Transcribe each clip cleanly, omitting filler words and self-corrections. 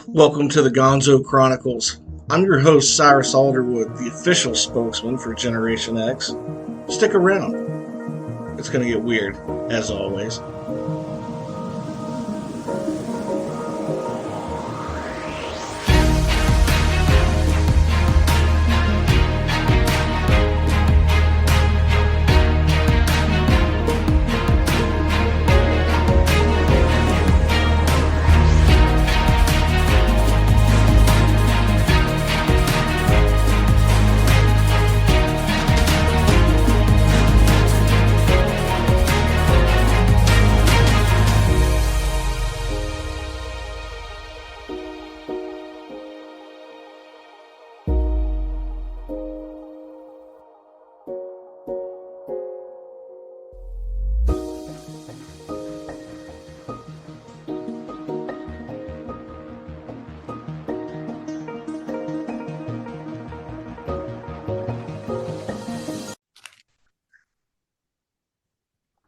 Welcome to the Gonzo Chronicles. I'm your host, Cyrus Alderwood, the official spokesman for Generation X. Stick around. It's going to get weird, as always.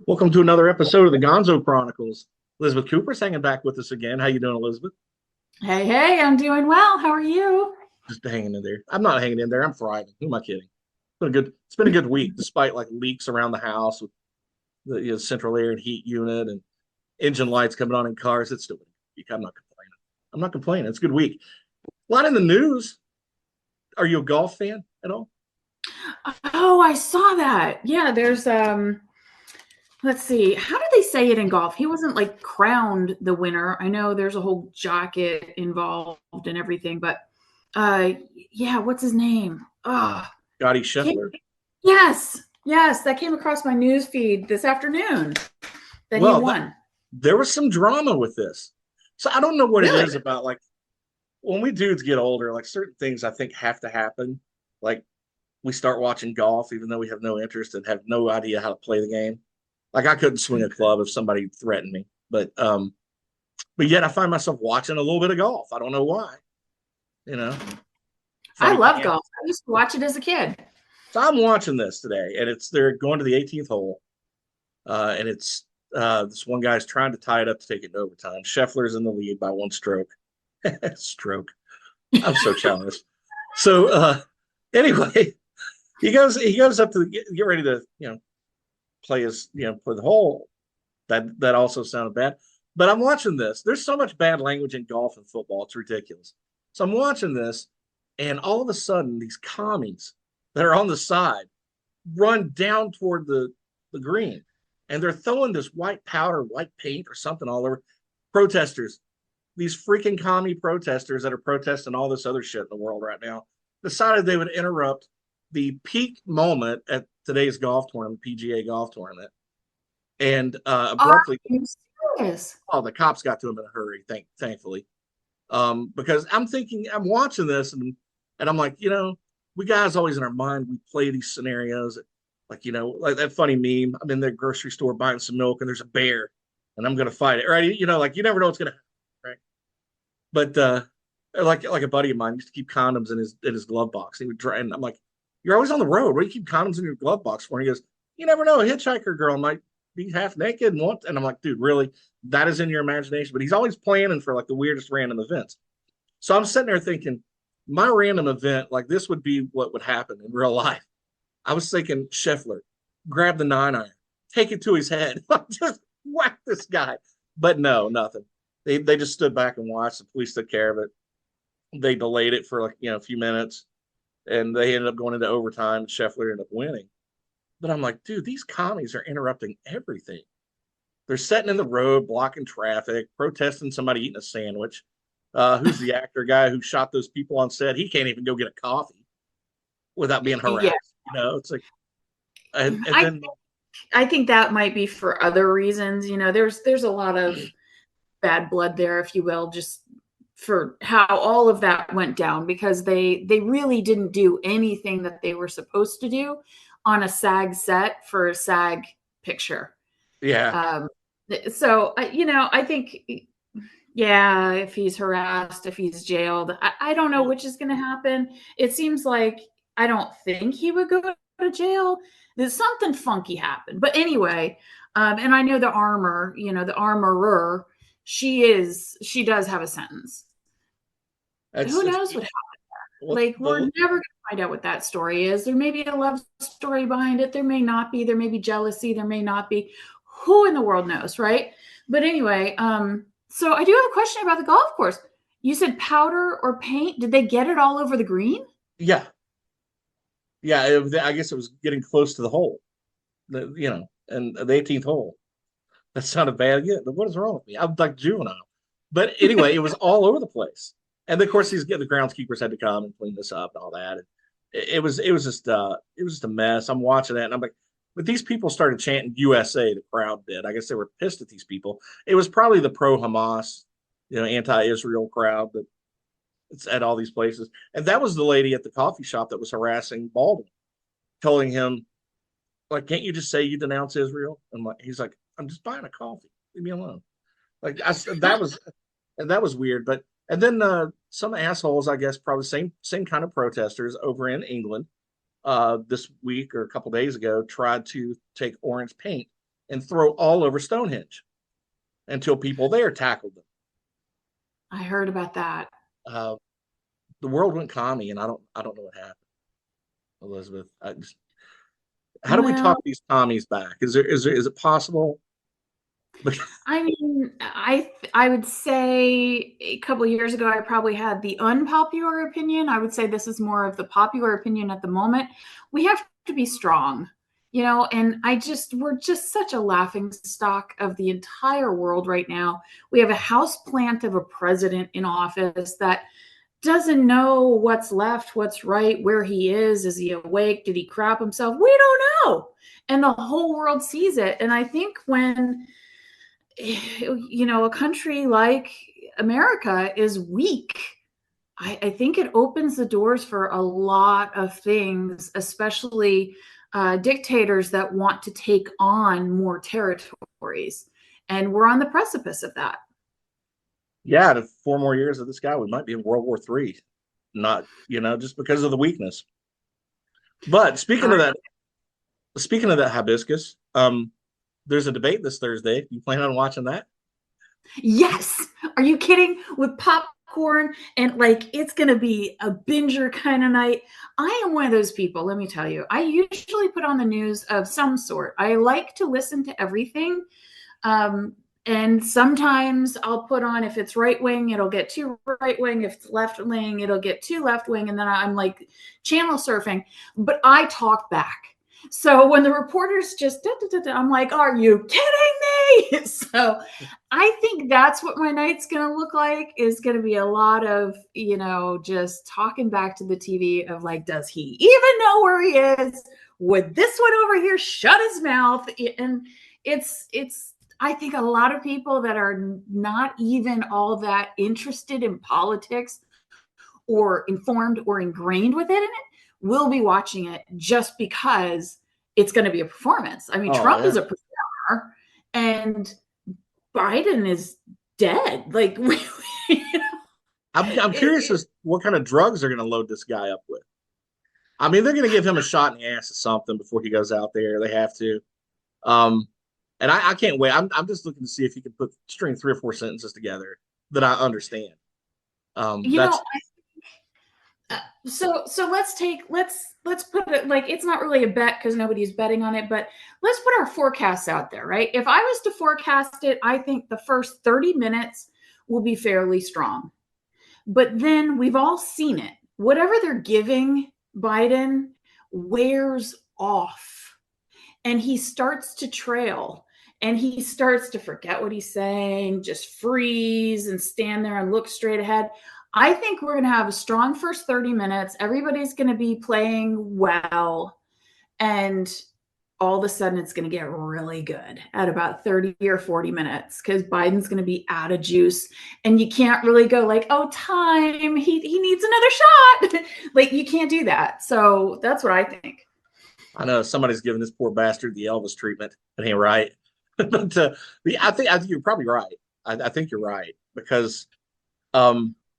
Welcome to another episode of the Gonzo Chronicles. Elizabeth Cooper's hanging back with us again. How you doing, Elizabeth? Hey, I'm doing well. How are you? Just hanging in there. I'm not hanging in there. I'm thriving. Who am I kidding? It's been a good week, despite like leaks around the house with the central air and heat unit and engine lights coming on in cars. It's still a week. I'm not complaining. It's a good week. A lot in the news. Are you a golf fan at all? Oh, I saw that. Yeah, there's let's see. How did they say it in golf? He wasn't like crowned the winner. I know there's a whole jacket involved and everything, but yeah, what's his name? Scotty Scheffler. Yes, that came across my news feed this afternoon that he won. There was some drama with this. So I don't know what it is about, like, when we dudes get older, like certain things I think have to happen. Like we start watching golf, even though we have no interest and have no idea how to play the game. Like I couldn't swing a club if somebody threatened me, but yet I find myself watching a little bit of golf. I don't know why, I love golf. I used to watch it as a kid. So I'm watching this today, and they're going to the 18th hole, and it's this one guy's trying to tie it up to take it to overtime. Scheffler's in the lead by one stroke. Stroke. I'm so childish. So anyway, he goes up to get ready to play play the hole. That also sounded bad. But I'm watching this. There's so much bad language in golf and football. It's ridiculous. So I'm watching this, and all of a sudden, these commies that are on the side run down toward the green, and they're throwing this white powder, white paint, or something all over. Protesters, these freaking commie protesters that are protesting all this other shit in the world right now, decided they would interrupt the peak moment at today's golf tournament, PGA golf tournament, and abruptly. Are you serious? Oh, the cops got to him in a hurry, thankfully, because I'm watching this, and I'm like, we guys always in our mind, we play these scenarios, like that funny meme. I'm in the grocery store buying some milk, and there's a bear, and I'm gonna fight it, right? Like you never know what's gonna happen, right? But like a buddy of mine used to keep condoms in his glove box. He would try, and I'm like, you're always on the road. What do you keep condoms in your glove box for? And he goes, you never know. A hitchhiker girl might be half naked and want. And I'm like, dude, really? That is in your imagination. But he's always planning for like the weirdest random events. So I'm sitting there thinking, my random event, like this would be what would happen in real life. I was thinking Scheffler, grab the 9-iron, take it to his head, just whack this guy. But no, nothing. They just stood back and watched. The police took care of it. They delayed it for like a few minutes. And they ended up going into overtime. And Scheffler ended up winning. But I'm like, dude, these commies are interrupting everything. They're sitting in the road, blocking traffic, protesting somebody eating a sandwich. Who's the actor guy who shot those people on set? He can't even go get a coffee without being harassed. Yeah. It's like, and then I think that might be for other reasons. There's a lot of bad blood there, if you will, just for how all of that went down, because they really didn't do anything that they were supposed to do on a SAG set for a SAG picture. Yeah. So, I think, yeah, if he's harassed, if he's jailed, I don't know which is going to happen. It seems like I don't think he would go to jail. There's something funky happened. But anyway, and I know the armorer, she does have a sentence. It's who it's knows what what like we're the never going to find out what that story is. There may be a love story behind it. There may not be. There may be jealousy. There may not be. Who in the world knows, right? But anyway, so I do have a question about the golf course. You said powder or paint. Did they get it all over the green? yeah, yeah. I guess it was getting close to the hole, and the 18th hole. That sounded bad. Yeah, what is wrong with me? I'm like juvenile. But anyway, it was all over the place. And of course, the groundskeepers had to come and clean this up and all that. And it was just a mess. I'm watching that and I'm like, but these people started chanting USA. The crowd did. I guess they were pissed at these people. It was probably the pro Hamas, anti-Israel crowd that's at all these places. And that was the lady at the coffee shop that was harassing Baldwin, telling him, like, can't you just say you denounce Israel? And like, he's like, I'm just buying a coffee. Leave me alone. Like that was weird. But and then some assholes, I guess, probably same kind of protesters over in England this week or a couple days ago tried to take orange paint and throw all over Stonehenge until people there tackled them. I heard about that. Uh, the world went commie, and I don't know what happened, Elizabeth. How do we talk Well, these commies back? Is it possible? I mean, I would say a couple of years ago, I probably had the unpopular opinion. I would say this is more of the popular opinion at the moment. We have to be strong, and we're just such a laughing stock of the entire world right now. We have a house plant of a president in office that doesn't know what's left, what's right, where he is he awake, did he crap himself? We don't know. And the whole world sees it. And I think when a country like America is weak, I think it opens the doors for a lot of things, especially dictators that want to take on more territories. And we're on the precipice of that. Yeah, in 4 more years of this guy, we might be in World War III. Not, just because of the weakness. But speaking of that hibiscus, there's a debate this Thursday. You plan on watching that? Yes. Are you kidding? With popcorn and like it's going to be a binger kind of night. I am one of those people, let me tell you. I usually put on the news of some sort. I like to listen to everything. And sometimes I'll put on, if it's right wing, it'll get too right wing. If it's left wing, it'll get too left wing. And then I'm like channel surfing, but I talk back. So when the reporters just, I'm like, are you kidding me? So I think that's what my night's going to look like, is going to be a lot of, just talking back to the TV of like, does he even know where he is? Would this one over here shut his mouth? And it's, I think a lot of people that are not even all that interested in politics or informed or ingrained within it will be watching it just because it's going to be a performance. I mean, Oh Trump yeah. is a performer and Biden is dead. Like, I'm curious as what kind of drugs they're going to load this guy up with. I mean, they're going to give him a shot in the ass of something before he goes out there. They have to. Um, and I can't wait. I'm just looking to see if he can string 3 or 4 sentences together that I understand. you know, That's so let's put it like, it's not really a bet because nobody's betting on it, but let's put our forecasts out there, right? If I was to forecast it, I think the first 30 minutes will be fairly strong. But then we've all seen it. Whatever they're giving Biden wears off and he starts to trail and he starts to forget what he's saying, just freeze and stand there and look straight ahead. I think we're going to have a strong first 30 minutes. Everybody's going to be playing well. And all of a sudden it's going to get really good at about 30 or 40 minutes because Biden's going to be out of juice. And you can't really go like, oh, time, he needs another shot. Like, you can't do that. So that's what I think. I know somebody's giving this poor bastard the Elvis treatment. It ain't right. But I think you're probably right. I think you're right because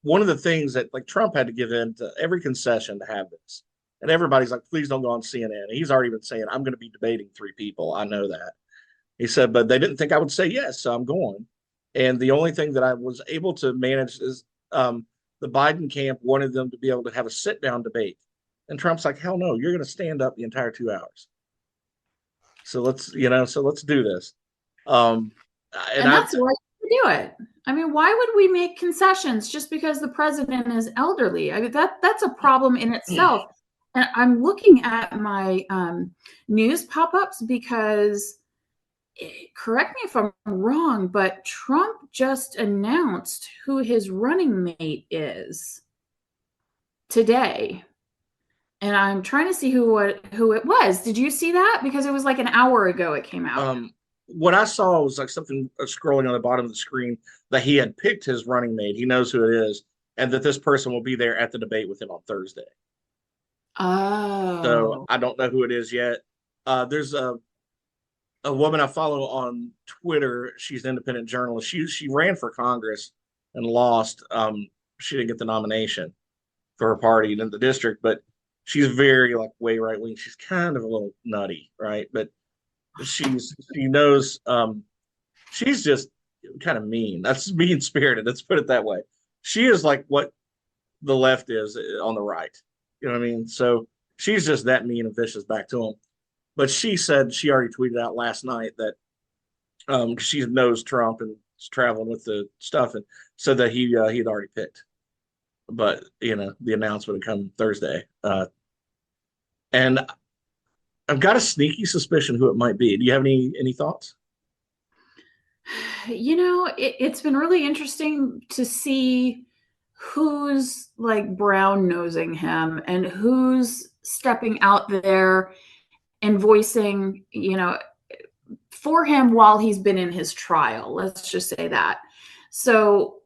one of the things that like Trump had to give in to every concession to have this, and everybody's like, please don't go on CNN. And he's already been saying, I'm going to be debating 3 people. I know that. He said, but they didn't think I would say yes, so I'm going. And the only thing that I was able to manage is the Biden camp wanted them to be able to have a sit down debate. And Trump's like, hell no, you're going to stand up the entire 2 hours. So let's do this. Um, and And that's the right way to do it. I mean, why would we make concessions just because the president is elderly? I mean, that's a problem in itself. And I'm looking at my news pop-ups because, correct me if I'm wrong, but Trump just announced who his running mate is today. And I'm trying to see who it was. Did you see that? Because it was like an hour ago it came out. What I saw was like something scrolling on the bottom of the screen that he had picked his running mate. He knows who it is, and that this person will be there at the debate with him on Thursday. Oh. So I don't know who it is yet. There's a woman I follow on Twitter. She's an independent journalist. She ran for Congress and lost. She didn't get the nomination for her party in the district, but she's very like way right wing. She's kind of a little nutty, right? But she knows she's just kind of mean. That's mean spirited. Let's put it that way. She is like what the left is on the right. You know what I mean? So she's just that mean and vicious back to him. But she said she already tweeted out last night that she knows Trump and is traveling with the stuff, and said that he'd already picked. But the announcement would come Thursday, and I've got a sneaky suspicion who it might be. Do you have any thoughts? It's been really interesting to see who's like brown nosing him and who's stepping out there and voicing, for him while he's been in his trial. Let's just say that. So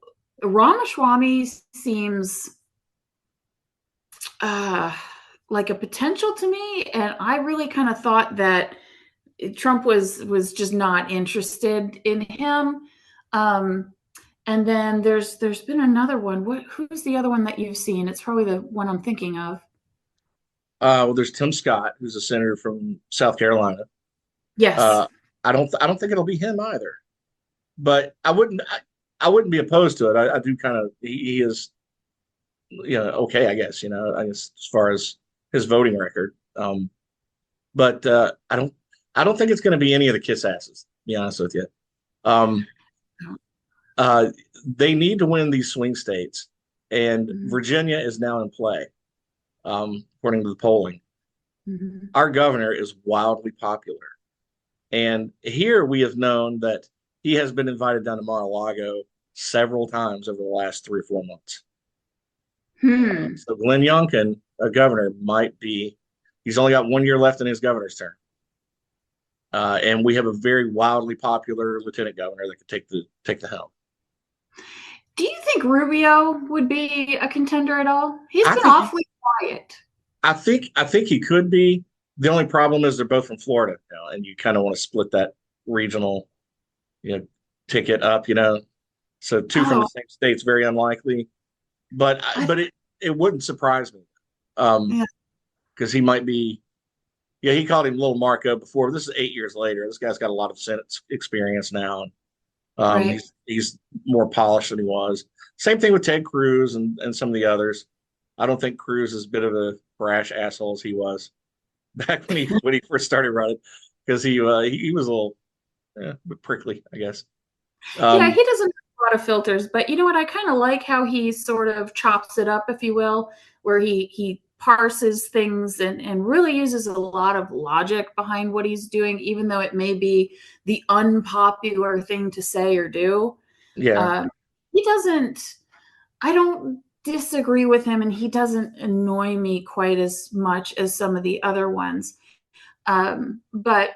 Ramaswamy seems like a potential to me, and I really kind of thought that Trump was just not interested in him. And then there's been another one. Who's the other one that you've seen? It's probably the one I'm thinking of. Well, there's Tim Scott, who's a senator from South Carolina. Yes. I don't think it'll be him either, but I wouldn't be opposed to it. I do kind of he is, okay, I guess as far as his voting record. But I don't think it's going to be any of the kiss asses, to be honest with you. They need to win these swing states, and Virginia is now in play, according to the polling. Mm-hmm. Our governor is wildly popular. And here we have known that he has been invited down to Mar-a-Lago several times over the last 3 or 4 months. So Glenn Youngkin, a governor, he's only got 1 year left in his governor's term. And we have a very wildly popular lieutenant governor that could take the helm. Do you think Rubio would be a contender at all? He's been awfully quiet. I think he could be. The only problem is they're both from Florida now, and you kind of want to split that regional, ticket up. So two from the same state's very unlikely. But it wouldn't surprise me, because he might be. Yeah, he called him Little Marco before. This is 8 years later. This guy's got a lot of Senate experience now. Right. He's more polished than he was. Same thing with Ted Cruz and some of the others. I don't think Cruz is as bit of a brash asshole as he was back when he first started running, because he was a little bit prickly, I guess. He doesn't have a lot of filters, but you know what? I kind of like how he sort of chops it up, if you will, where he parses things and really uses a lot of logic behind what he's doing, even though it may be the unpopular thing to say or do. Yeah. I don't disagree with him, and he doesn't annoy me quite as much as some of the other ones. But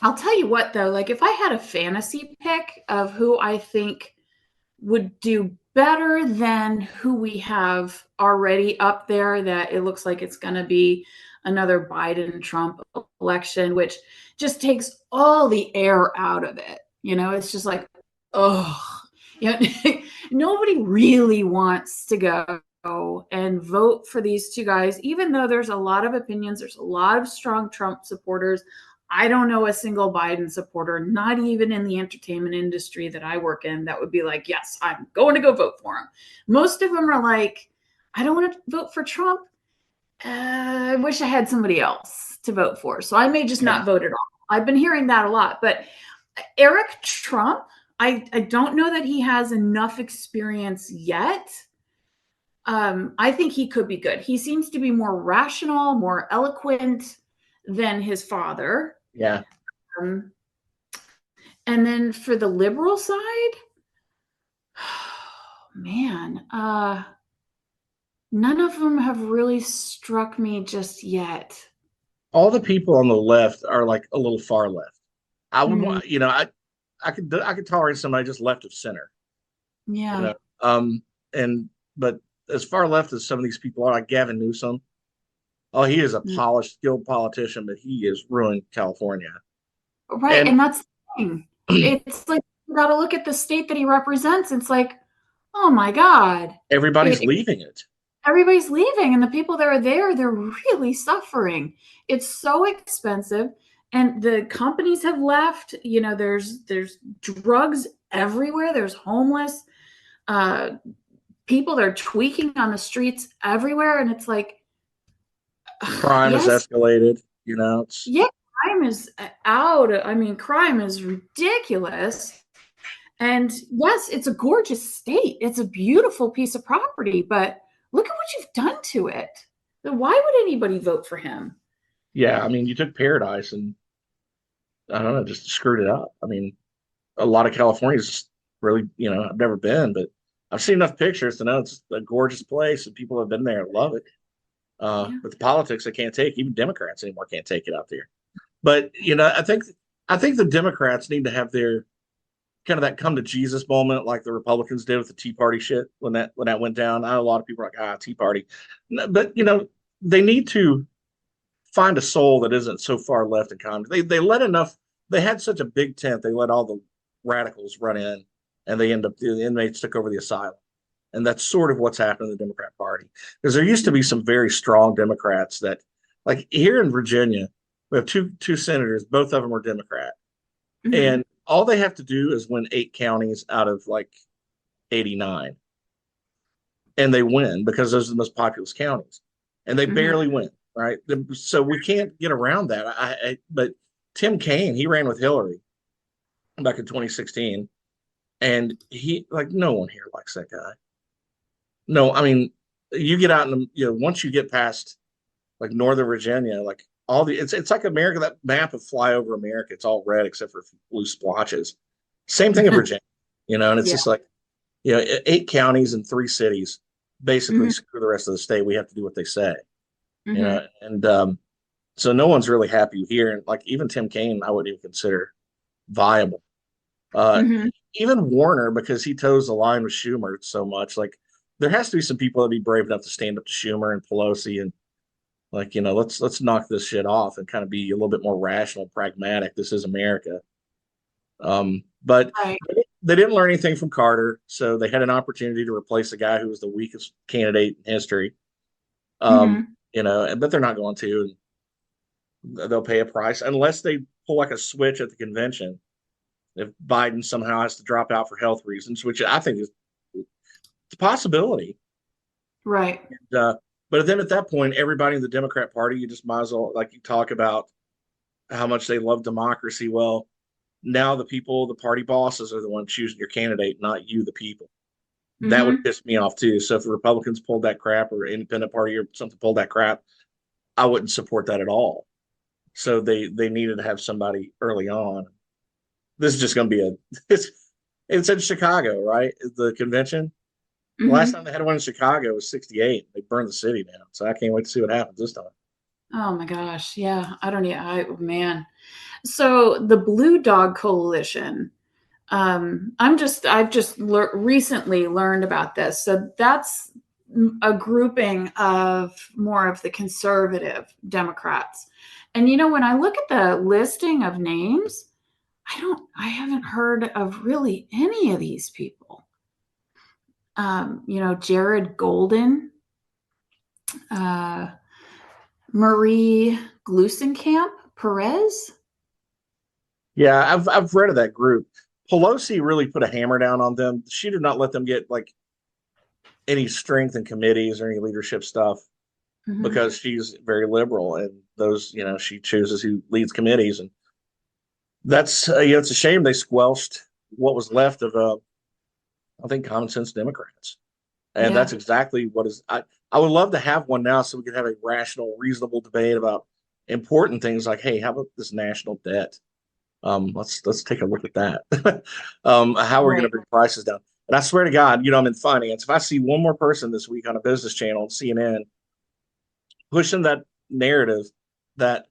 I'll tell you what, though, like if I had a fantasy pick of who I think would do better than who we have already up there, that it looks like it's going to be another Biden-Trump election, which just takes all the air out of it. It's just like, nobody really wants to go and vote for these two guys, even though there's a lot of opinions. There's a lot of strong Trump supporters. I don't know a single Biden supporter, not even in the entertainment industry that I work in, that would be like, yes, I'm going to go vote for him. Most of them are like, I don't want to vote for Trump. I wish I had somebody else to vote for. So I may just Yeah. not vote at all. I've been hearing that a lot. But Eric Trump, I don't know that he has enough experience yet. I think he could be good. He seems to be more rational, more eloquent than his father. Yeah. Um, and then for the liberal side, man, none of them have really struck me just yet. All the people on the left are like a little far left. I would Mm, want, I could tolerate somebody just left of center, you yeah. know. Um, and but as far left as some of these people are, like Gavin Newsom, oh, he is a Mm. polished, skilled politician, but he is ruined California. Right. And And that's the thing. It's like you got to look at the state that he represents. It's like, oh my God. everybody's It, leaving it. everybody's leaving, and the people that are there, they're really suffering. It's so expensive, and the companies have left. There's drugs everywhere. There's homeless uh, people. They're tweaking on the streets everywhere, and it's like, Crime has yes, escalated. You know, it's yeah, crime is out. I mean, crime is ridiculous. And yes, it's a gorgeous state. It's a beautiful piece of property, but look at what you've done to it. Why would anybody vote for him? yeah. I mean, you took paradise and I don't know, just screwed it up. I mean, a lot of California is just really, I've never been, but I've seen enough pictures to know it's a gorgeous place and people have been there and love it. Yeah. But the politics they can't take, even Democrats anymore can't take it out there. But I think the Democrats need to have their kind of that come to Jesus moment, like the Republicans did with the Tea Party shit when that went down. I know a lot of people are like, Tea Party, but they need to find a soul that isn't so far left in Congress. They let enough. They had such a big tent. They let all the radicals run in, and the inmates took over the asylum. And that's sort of what's happened in the Democrat Party. Because there used to be some very strong Democrats that, like here in Virginia, we have two senators. Both of them are Democrat, Mm-hmm. and all they have to do is win 8 counties out of like 89, and they win because those are the most populous counties, and they Mm-hmm. barely win. Right, so we can't get around that. But Tim Kaine, he ran with Hillary back in 2016, and he like no one here likes that guy. No, I mean, you get out in once you get past like Northern Virginia, like it's like America, that map of flyover America, it's all red except for blue splotches. Same thing in Virginia, and it's Yeah. just like, 8 counties and 3 cities, basically Mm-hmm. screw the rest of the state. We have to do what they say, Mm-hmm. and so no one's really happy here. And like even Tim Kaine, I wouldn't even consider viable. Uh, Mm-hmm. Even Warner, because he toes the line with Schumer so much. Like there has to be some people that be brave enough to stand up to Schumer and Pelosi and like let's knock this shit off and kind of be a little bit more rational, pragmatic. This is America. But Right. they didn't learn anything from Carter, so they had an opportunity to replace a guy who was the weakest candidate in history. Mm-hmm. But they're not going to, and they'll pay a price unless they pull like a switch at the convention. If Biden somehow has to drop out for health reasons, which I think is it's a possibility. Right. Uh, but then at that point, everybody in the Democrat Party, you just might as well, like you talk about how much they love democracy. Well, now the people, the party bosses are the ones choosing your candidate, not you, the people. That would Mm-hmm. piss me off too. So if the Republicans pulled that crap or independent party or something pulled that crap, I wouldn't support that at all. So they needed to have somebody early on. This is just going to be it's in Chicago, right? The convention. The last time Mm-hmm. they had one in Chicago was 68. They burned the city down. So I can't wait to see what happens this time. Oh my gosh. Yeah. I don't know. Man. So the Blue Dog Coalition, I've just recently learned about this. So that's a grouping of more of the conservative Democrats. And when I look at the listing of names, I haven't heard of really any of these people. Jared Golden, uh, Marie Glusenkamp Perez. Yeah, I've read of that group. Pelosi really put a hammer down on them. She did not let them get like any strength in committees or any leadership stuff Mhm. because she's very liberal and those, she chooses who leads committees. And that's, it's a shame they squelched what was left of, I think, common sense Democrats. And that's Yeah. exactly what is, I would love to have one now so we could have a rational, reasonable debate about important things like, hey, how about this national debt? Let's take a look at that. How are we going to Right. bring prices down? And I swear to God, I'm in finance. If I see one more person this week on a business channel, CNN, pushing that narrative that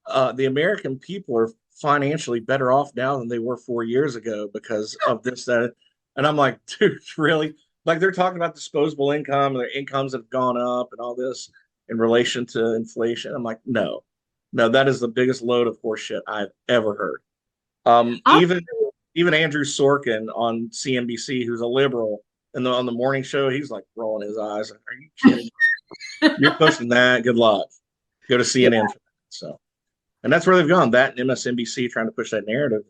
the American people are financially better off now than they were 4 years ago because of this, that, and I'm like, dude, really? Like they're talking about disposable income and their incomes have gone up and all this in relation to inflation. I'm like, no, no, that is the biggest load of horseshit I've ever heard. Um, I'll, even even Andrew Sorkin on CNBC, who's a liberal, and on the morning show, he's like rolling his eyes. Like, are you kidding? You're pushing that. Good luck. Go to yeah. CNN for that. So, and that's where they've gone. That and MSNBC trying to push that narrative.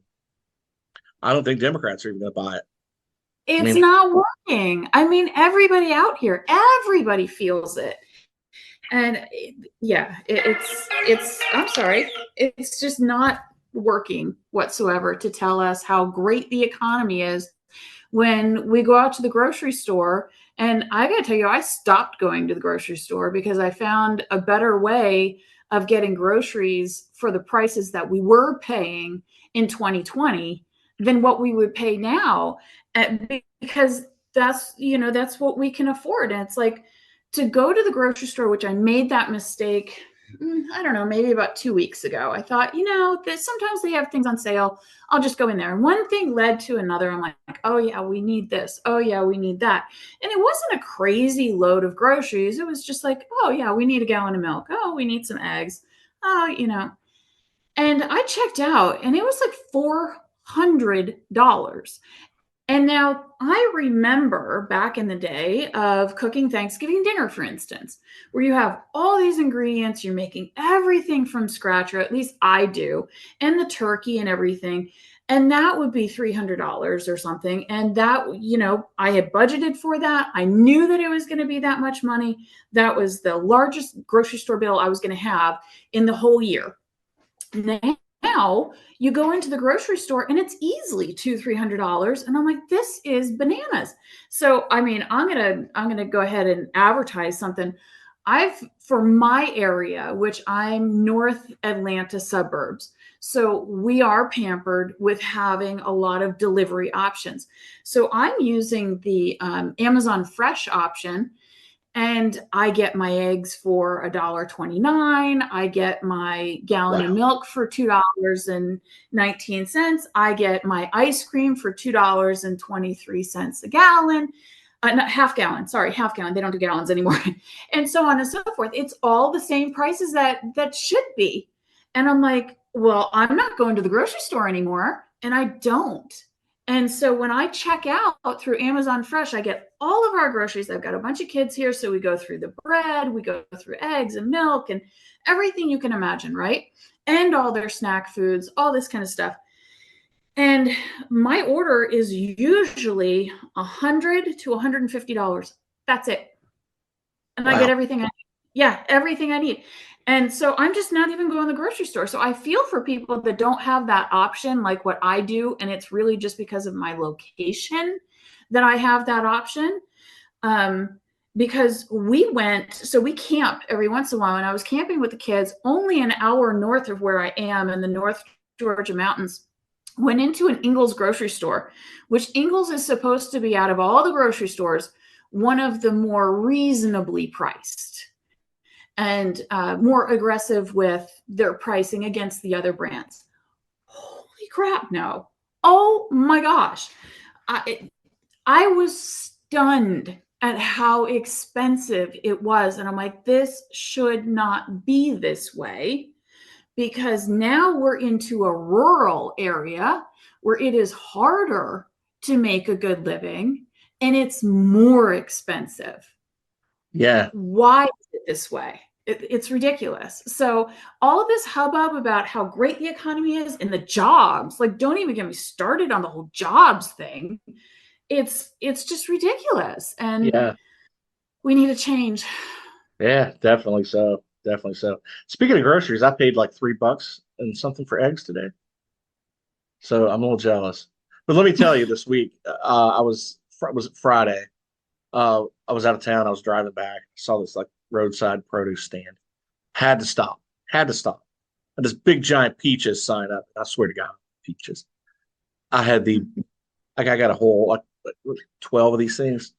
I don't think Democrats are even going to buy it. I It's mean, not working. I mean, everybody out here, everybody feels it. And yeah, it's I'm sorry, it's just not working whatsoever to tell us how great the economy is when we go out to the grocery store. And I got to tell you, I stopped going to the grocery store because I found a better way of getting groceries for the prices that we were paying in 2020 than what we would pay now. Because that's what we can afford. And it's like, to go to the grocery store, which I made that mistake, I don't know, maybe about 2 weeks ago. I thought, sometimes they have things on sale. I'll just go in there. And one thing led to another. I'm like, oh, yeah, we need this. Oh, yeah, we need that. And it wasn't a crazy load of groceries. It was just like, oh, yeah, we need a gallon of milk. Oh, we need some eggs. Oh. And I checked out and it was like $400. And now I remember back in the day of cooking Thanksgiving dinner, for instance, where you have all these ingredients, you're making everything from scratch, or at least I do, and the turkey and everything. And that would be $300 or something. And that, I had budgeted for that. I knew that it was going to be that much money. That was the largest grocery store bill I was going to have in the whole year. Now you go into the grocery store and it's easily $200-300, and I'm like, this is bananas. So I mean, I'm gonna go ahead and advertise something. I've For my area, which I'm North Atlanta suburbs, so we are pampered with having a lot of delivery options. So I'm using the Amazon Fresh option, and I get my eggs for $1.29. I get my gallon of wow. milk for $2.19. I get my ice cream for $2.23 a gallon. Not half gallon, sorry, half gallon. They don't do gallons anymore. And so on and so forth. It's all the same prices that should be. And I'm like, well, I'm not going to the grocery store anymore. And I don't. And so when I check out through Amazon Fresh, I get all of our groceries. I've got a bunch of kids here. So we go through the bread, we go through eggs and milk and everything you can imagine, right? And all their snack foods, all this kind of stuff. And my order is usually $100 to $150. That's it. And I get Wow. everything I need. Yeah, everything I need. And so I'm just not even going to the grocery store. So I feel for people that don't have that option like what I do. And it's really just because of my location that I have that option. Um, because we camp every once in a while. And I was camping with the kids only an hour north of where I am in the North Georgia mountains. Went into an Ingles grocery store, which Ingles is supposed to be, out of all the grocery stores, one of the more reasonably priced and more aggressive with their pricing against the other brands. Holy crap, no. Oh my gosh. I was stunned at how expensive it was. And I'm like, this should not be this way, because now we're into a rural area where it is harder to make a good living and it's more expensive. Yeah. Why is it this way? It's ridiculous. So all of this hubbub about how great the economy is and the jobs, like don't even get me started on the whole jobs thing. It's just ridiculous. And Yeah. we need to change. Yeah, definitely so. Definitely so. Speaking of groceries, I paid like $3 and something for eggs today. So I'm a little jealous. But let me tell you, this week, was it Friday? I was out of town. I was driving back. Saw this like roadside produce stand. Had to stop. Had to stop. And this big giant peaches sign up. I swear to God, peaches. I had the like I got a whole like 12 of these things.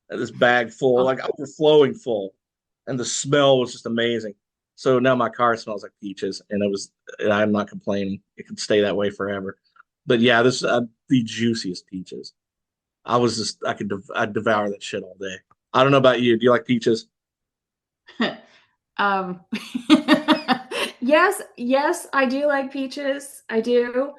And this bag full, Oh, like overflowing full. And the smell was just amazing. So now my car smells like peaches, and I'm not complaining. It could stay that way forever. But yeah, this the juiciest peaches. I'd devour that shit all day. I don't know about you. Do you like peaches? um, yes, I do like peaches. I do.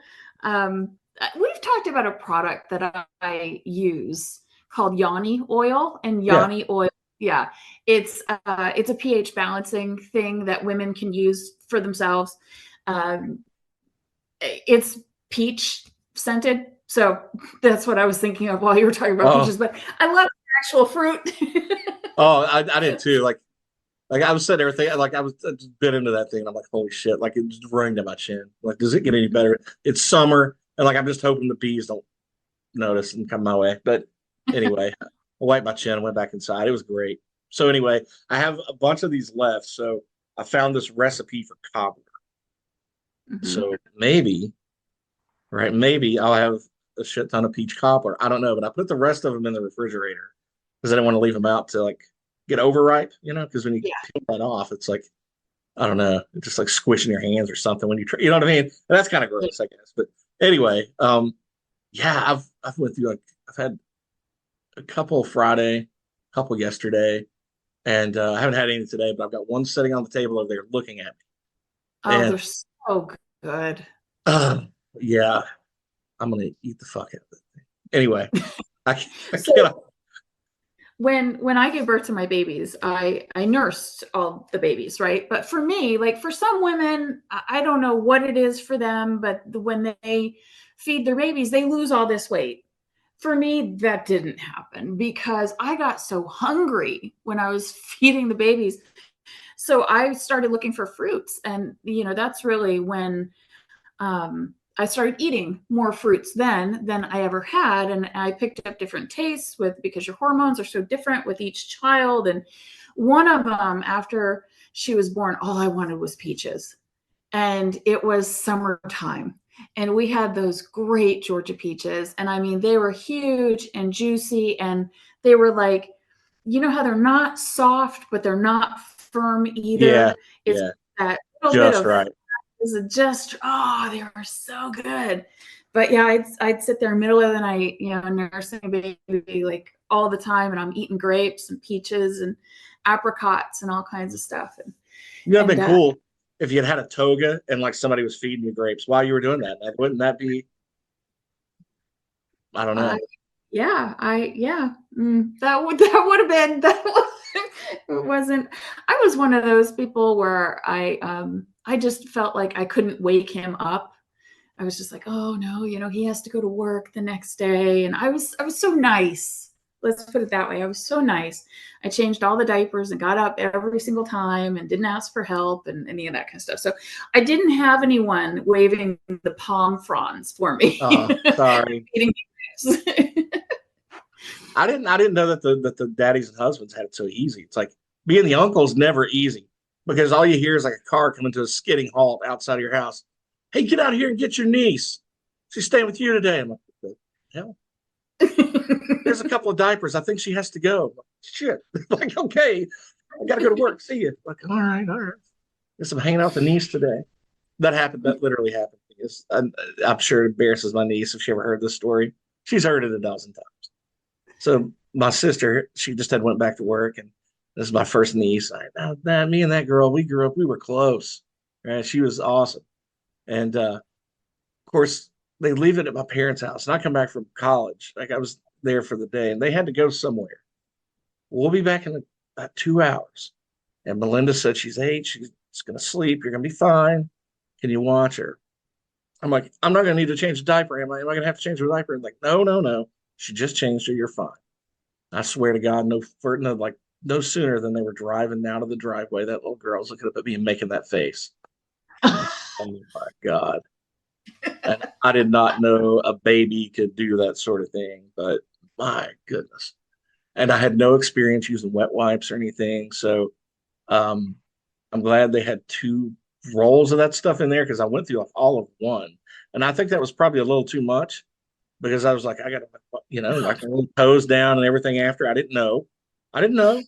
We've talked about a product that I use called Yanni oil, and Yeah. Yanni oil, yeah, it's a pH balancing thing that women can use for themselves. Um, it's peach scented, so that's what I was thinking of while you were talking about Oh, peaches. But I love actual fruit. oh, I did too. Like I was sitting there thinking, like I just bit into that thing, and I'm like, holy shit! Like it just rang to my chin. Like, does it get any better? It's summer, and like I'm just hoping the bees don't notice and come my way. But anyway, I wiped my chin and went back inside. It was great. So anyway, I have a bunch of these left. So I found this recipe for cobbler. Mhm. So maybe, right? Maybe I'll have a shit ton of peach cobbler. I don't know, but I put the rest of them in the refrigerator because I didn't want to leave them out to like get overripe, you know, because when you Yeah. peel that off, it's like, I don't know, it's just like squishing your hands or something when you try, you know what I mean? And that's kind of Yeah. gross, I guess. But anyway, yeah, I've went through like I've had a couple Friday, a couple yesterday, and I haven't had any today, but I've got one sitting on the table over there looking at me. Oh, And they're so good. uh, yeah, I'm gonna eat the fuck out of it. Anyway, I So can't. when I gave birth to my babies, I nursed all the babies, right? But for me, like for some women, I don't know what it is for them, but when they feed their babies, they lose all this weight. For me, that didn't happen because I got so hungry when I was feeding the babies. So I started looking for fruits, and that's really when I started eating more fruits then than I ever had. And I picked up different tastes because your hormones are so different with each child. And one of them, after she was born, all I wanted was peaches. And it was summertime. And we had those great Georgia peaches. And I mean, they were huge and juicy. And they were like, how they're not soft, but they're not firm Yeah, either. It's yeah, that little bit just of right. is just they were so good. But yeah, I'd sit there middle of the night, nursing a baby like all the time, and I'm eating grapes and peaches and apricots and all kinds of stuff. And You know, it'd and been cool if you had a toga and like somebody was feeding you grapes while you were doing that. Like, wouldn't that be? I don't I know. yeah, that would have been that. It wasn't. I was one of those people where I just felt like I couldn't wake him up. I was just like, oh no, he has to go to work the next day. And I was so nice. Let's put it that way. I was so nice. I changed all the diapers and got up every single time and didn't ask for help and any of that kind of stuff. So I didn't have anyone waving the palm fronds for me. Sorry. Eating I didn't know that the daddies and husbands had it so easy. It's like being the uncle is never easy because all you hear is like a car coming to a skidding halt outside of your house. Hey, get out here and get your niece. She's staying with you today. I'm like, what the hell? Here's a couple of diapers. I think she has to go. Like, shit. Like, okay, I gotta go to work. See you. Like, all right, all right. Guess I'm hanging out with the niece today. That happened. That literally happened. Because I'm sure it embarrasses my niece if she ever heard this story. She's heard it a dozen times. So my sister, she just had went back to work, and this is my first niece. Me and that girl, we grew up. We were close. Right? She was awesome, and of course they leave it at my parents' house, and I come back from college. Like I was there for the day, and they had to go somewhere. We'll be back in about 2 hours. And Melinda said she's 8. She's going to sleep. You're going to be fine. Can you watch her? I'm like, I'm not going to need to change the diaper. Am I going to have to change her diaper? And like, no, no, no. She just changed her. You're fine. I swear to God, no sooner than they were driving down to the driveway, that little girl's looking up at me and making that face. Oh my God. And I did not know a baby could do that sort of thing, but my goodness. And I had no experience using wet wipes or anything. So um, I'm glad they had 2 rolls of that stuff in there because I went through all of one. And I think that was probably a little too much because I was like, I got to, like a little toes down and everything after. I didn't know. I didn't know.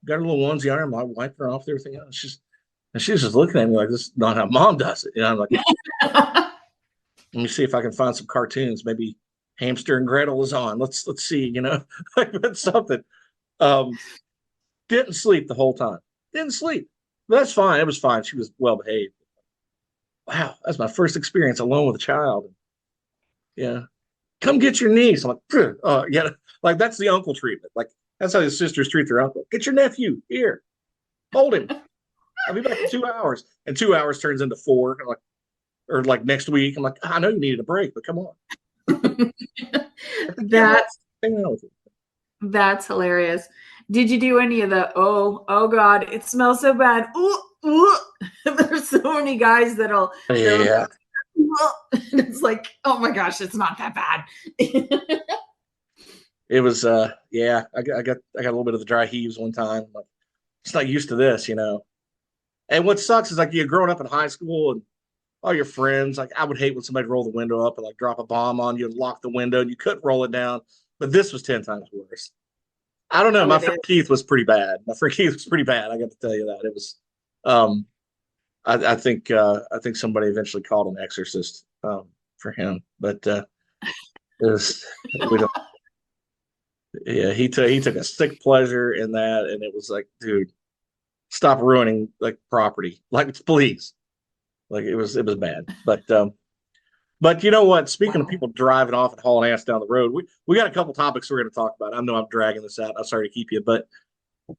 Got a little onesie on her. I wiped her off everything else. And she's just looking at me like, this is not how mom does it. I'm like, let me see if I can find some cartoons. Maybe Hamster and Gretel is on. Let's see, like that's something. Um, didn't sleep the whole time. Didn't sleep. But that's fine. It was fine. She was well behaved. Wow, that's my first experience alone with a child. Yeah. Come get your niece. I'm like, yeah, like that's the uncle treatment. Like that's how his sisters treat their uncle. Get your nephew here. Hold him. I'll be back in 2 hours. And 2 hours turns into 4. I'm like, or like next week. I'm like, I know you needed a break, but come on. That's hilarious. Did you do any of the oh God, it smells so bad? Ooh. There's so many guys that'll yeah. It's like, oh my gosh, it's not that bad. It was yeah, I got a little bit of the dry heaves one time. Like, it's not used to this. And what sucks is like you're growing up in high school and all your friends, like I would hate when somebody roll the window up and like drop a bomb on you and lock the window and you couldn't roll it down. But this was 10 times worse. I don't know. My friend Keith was pretty bad. I got to tell you that. It was I think somebody eventually called an exorcist for him, but it was we don't. Yeah, he took a sick pleasure in that, and it was like, dude, stop ruining like property, like please, like it was bad. But you know what? Speaking of people driving off and hauling ass down the road, we got a couple topics we're going to talk about. I know I'm dragging this out. I'm sorry to keep you, but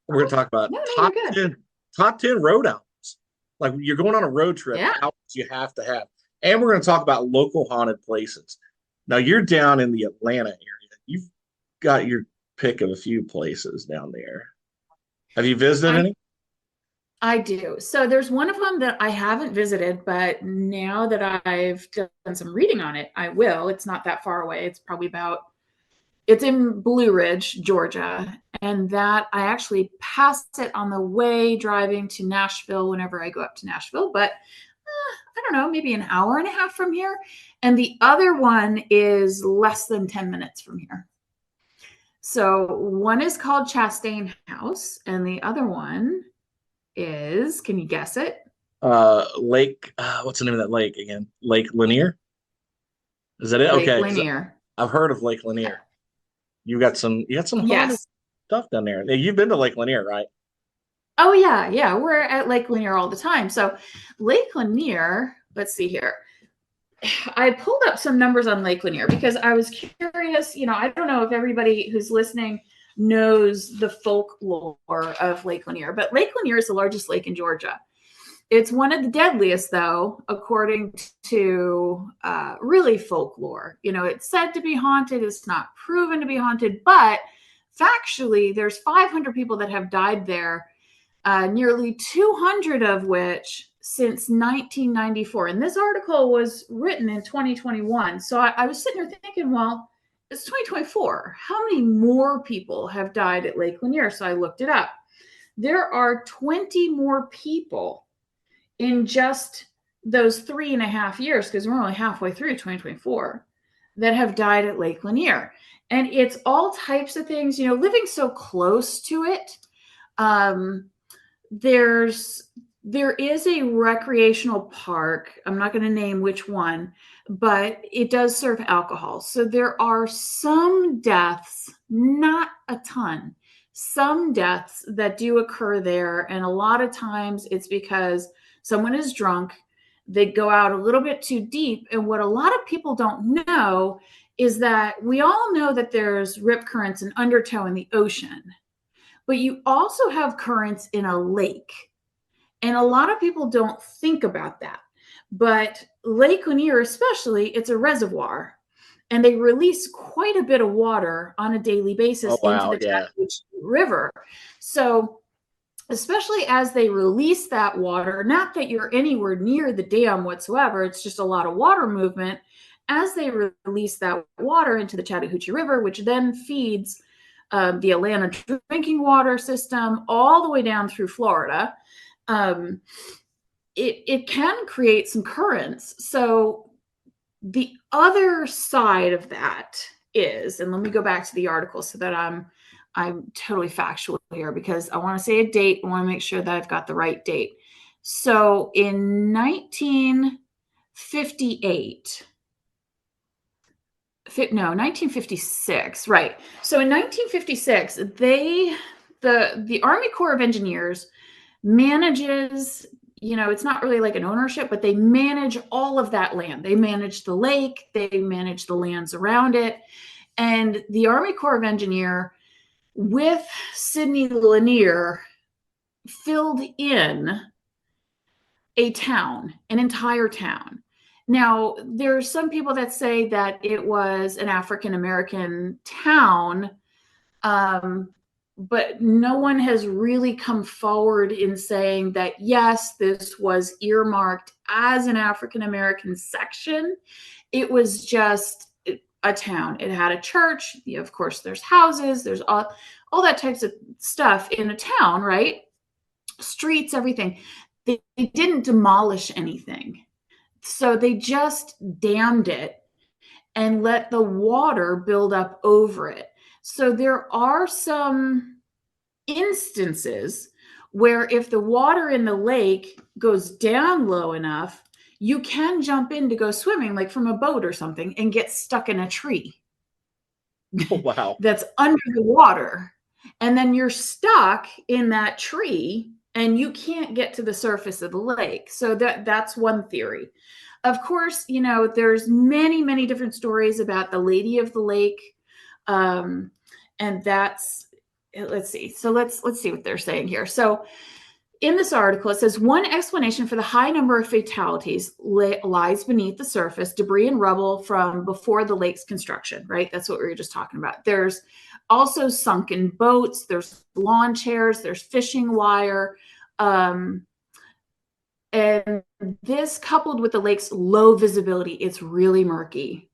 we're going to talk about top 10 road albums. Like you're going on a road trip, albums you have to have. And we're going to talk about local haunted places. Now you're down in the Atlanta area. You've got your pick of a few places down there. Have you visited any? I do. So there's one of them that I haven't visited, but now that I've done some reading on it, I will. It's not that far away. It's in Blue Ridge, Georgia. And that I actually pass it on the way driving to Nashville whenever I go up to Nashville. But I don't know, maybe an hour and a half from here. And the other one is less than 10 minutes from here. So one is called Chastain House, and the other one is, can you guess it? Lake, what's the name of that lake again? Lake Lanier? Is that it? Lake Okay. Lanier. I've heard of Lake Lanier. You got some haunted stuff down there. You've been to Lake Lanier, right? Oh yeah. We're at Lake Lanier all the time. So Lake Lanier, let's see here. I pulled up some numbers on Lake Lanier because I was curious. I don't know if everybody who's listening knows the folklore of Lake Lanier, but Lake Lanier is the largest lake in Georgia. It's one of the deadliest, though, according to really folklore. It's said to be haunted. It's not proven to be haunted, but factually, there's 500 people that have died there, nearly 200 of which since 1994. And this article was written in 2021. So I was sitting there thinking, well, it's 2024. How many more people have died at Lake Lanier? So I looked it up. There are 20 more people in just those 3.5 years, because we're only halfway through 2024, that have died at Lake Lanier. And it's all types of things, living so close to it. There is a recreational park. I'm not going to name which one, but it does serve alcohol. So there are some deaths, not a ton, some deaths that do occur there. And a lot of times it's because someone is drunk, they go out a little bit too deep. And what a lot of people don't know is that we all know that there's rip currents and undertow in the ocean. but you also have currents in a lake. And a lot of people don't think about that. But Lake Lanier, especially, it's a reservoir. And they release quite a bit of water on a daily basis Oh into wow, the yeah. Chattahoochee River. So, especially as they release that water, not that you're anywhere near the dam whatsoever, it's just a lot of water movement. As they release that water into the Chattahoochee River, which then feeds the Atlanta drinking water system all the way down through Florida, um, it can create some currents. So the other side of that is, and let me go back to the article so that I'm totally factual here, because I want to say a date. I want to make sure that I've got the right date. So in 1958, 1956, right. So in 1956, the Army Corps of Engineers manages, it's not really like an ownership, but they manage all of that land. They manage the lake, they manage the lands around it. And the Army Corps of Engineer with Sidney Lanier filled in an entire town. Now, there are some people that say that it was an African American town, but no one has really come forward in saying that, yes, this was earmarked as an African American section. It was just a town. It had a church. Of course, there's houses. There's all that types of stuff in a town, right? Streets, everything. They didn't demolish anything. So they just dammed it and let the water build up over it. So there are some instances where if the water in the lake goes down low enough, you can jump in to go swimming, like from a boat or something, and get stuck in a tree Oh wow. that's under the water. And then you're stuck in that tree and you can't get to the surface of the lake. So that's one theory. Of course, there's many, many different stories about the Lady of the Lake. And that's, let's see. So let's see what they're saying here. So in this article, it says one explanation for the high number of fatalities lies beneath the surface, debris and rubble from before the lake's construction, right? That's what we were just talking about. There's also sunken boats, there's lawn chairs, there's fishing wire. And this, coupled with the lake's low visibility, it's really murky,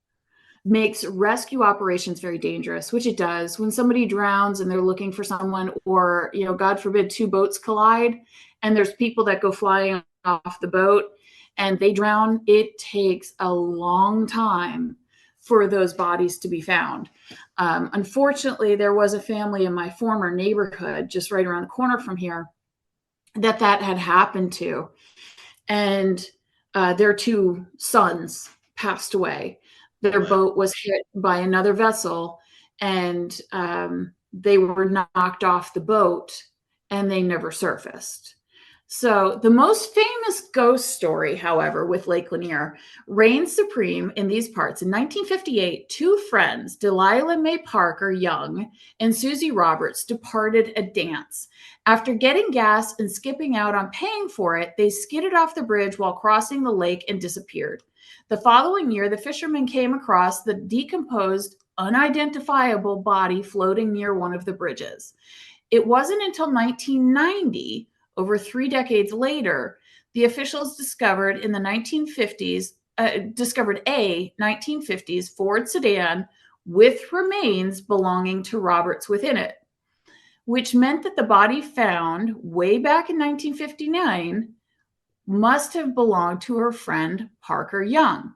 makes rescue operations very dangerous, which it does. When somebody drowns and they're looking for someone, or, God forbid, two boats collide and there's people that go flying off the boat and they drown, it takes a long time for those bodies to be found. Unfortunately, there was a family in my former neighborhood, just right around the corner from here, that had happened to. And their two sons passed away. Their boat was hit by another vessel, and they were knocked off the boat, and they never surfaced. So the most famous ghost story, however, with Lake Lanier reigns supreme in these parts. In 1958, two friends, Delilah Mae Parker Young and Susie Roberts, departed a dance. After getting gas and skipping out on paying for it, they skidded off the bridge while crossing the lake and disappeared. The following year, the fishermen came across the decomposed, unidentifiable body floating near one of the bridges. It wasn't until 1990, over 3 decades later, the officials discovered a 1950s Ford sedan with remains belonging to Roberts within it, which meant that the body found way back in 1959 must have belonged to her friend Parker Young.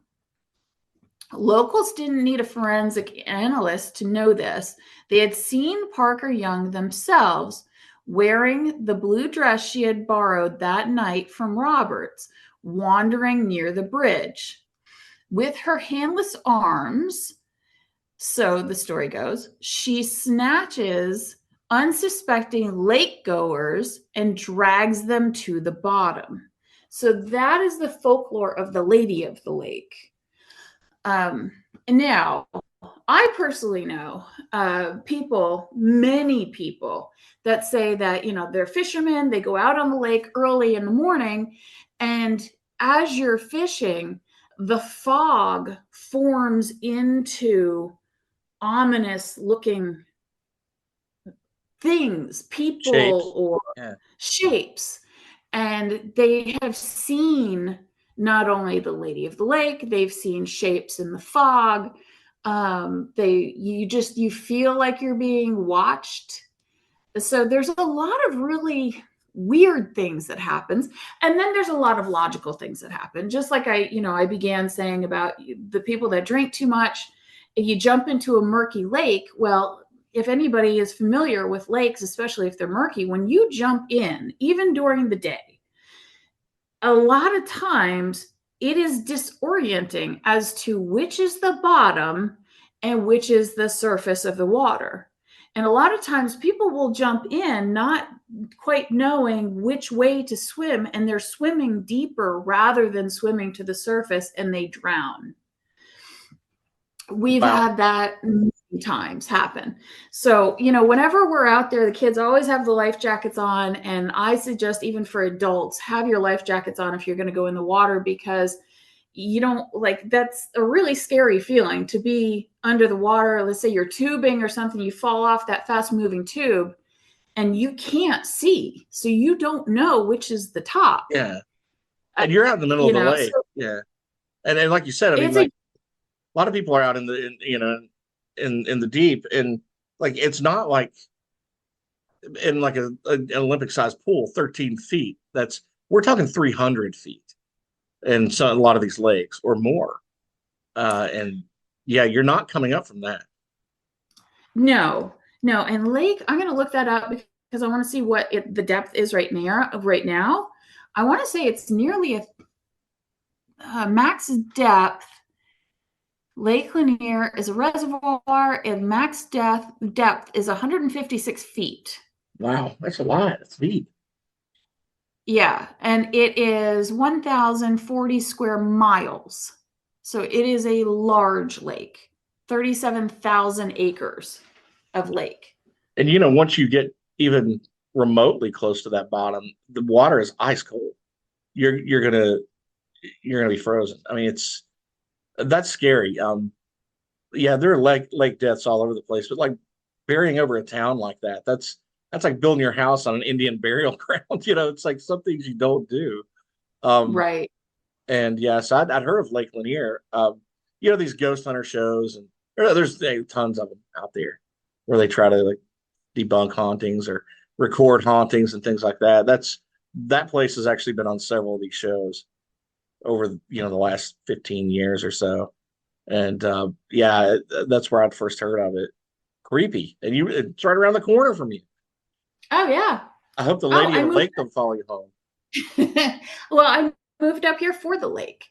Locals didn't need a forensic analyst to know this. They had seen Parker Young themselves wearing the blue dress she had borrowed that night from Roberts, wandering near the bridge. With her handless arms, so the story goes, she snatches unsuspecting lake goers and drags them to the bottom. So that is the folklore of the Lady of the Lake. Now, I personally know many people that say that, they're fishermen, they go out on the lake early in the morning, and as you're fishing, the fog forms into ominous looking things, people Shapes. or Yeah. shapes. And they have seen not only the Lady of the Lake, they've seen shapes in the fog. You feel like you're being watched. So there's a lot of really weird things that happens, and then there's a lot of logical things that happen. Just like I began saying about the people that drink too much, you jump into a murky lake. Well, if anybody is familiar with lakes, especially if they're murky, when you jump in, even during the day, a lot of times it is disorienting as to which is the bottom and which is the surface of the water. And a lot of times people will jump in not quite knowing which way to swim, and they're swimming deeper rather than swimming to the surface, and they drown. We've Wow. had that many times happen. So, whenever we're out there, the kids always have the life jackets on. And I suggest, even for adults, have your life jackets on if you're going to go in the water, because you don't that's a really scary feeling to be under the water. Let's say you're tubing or something, you fall off that fast moving tube and you can't see. So you don't know which is the top. Yeah. Uh, And you're out in the middle of the lake. so Yeah. And like you said, I mean, it's a like a lot of people are out in the deep, and like it's not like in like an Olympic sized pool, 13 feet. We're talking 300 feet, and so a lot of these lakes or more. And yeah, you're not coming up from that. No, no. And lake, I'm going to look that up because I want to see what the depth is right now. Right now, I want to say it's nearly a max depth. Lake Lanier is a reservoir, and max depth is 156 feet. Wow, that's a lot. That's deep. Yeah, and it is 1,040 square miles. So it is a large lake, 37,000 acres of lake. And once you get even remotely close to that bottom, the water is ice cold. You're gonna be frozen. I mean, that's scary. Yeah, there are lake deaths all over the place, but like burying over a town like that's like building your house on an Indian burial ground. It's like some things you don't do. Um, Right. and yeah, so I'd heard of Lake Lanier. These ghost hunter shows, and there's tons of them out there where they try to like debunk hauntings or record hauntings and things like that. That place has actually been on several of these shows over the last 15 years or so. And yeah, that's where I'd first heard of it. Creepy. And it's right around the corner from you. Oh yeah. I hope the Oh, lady I of the moved. lake don't follow you home. Well, I moved up here for the lake.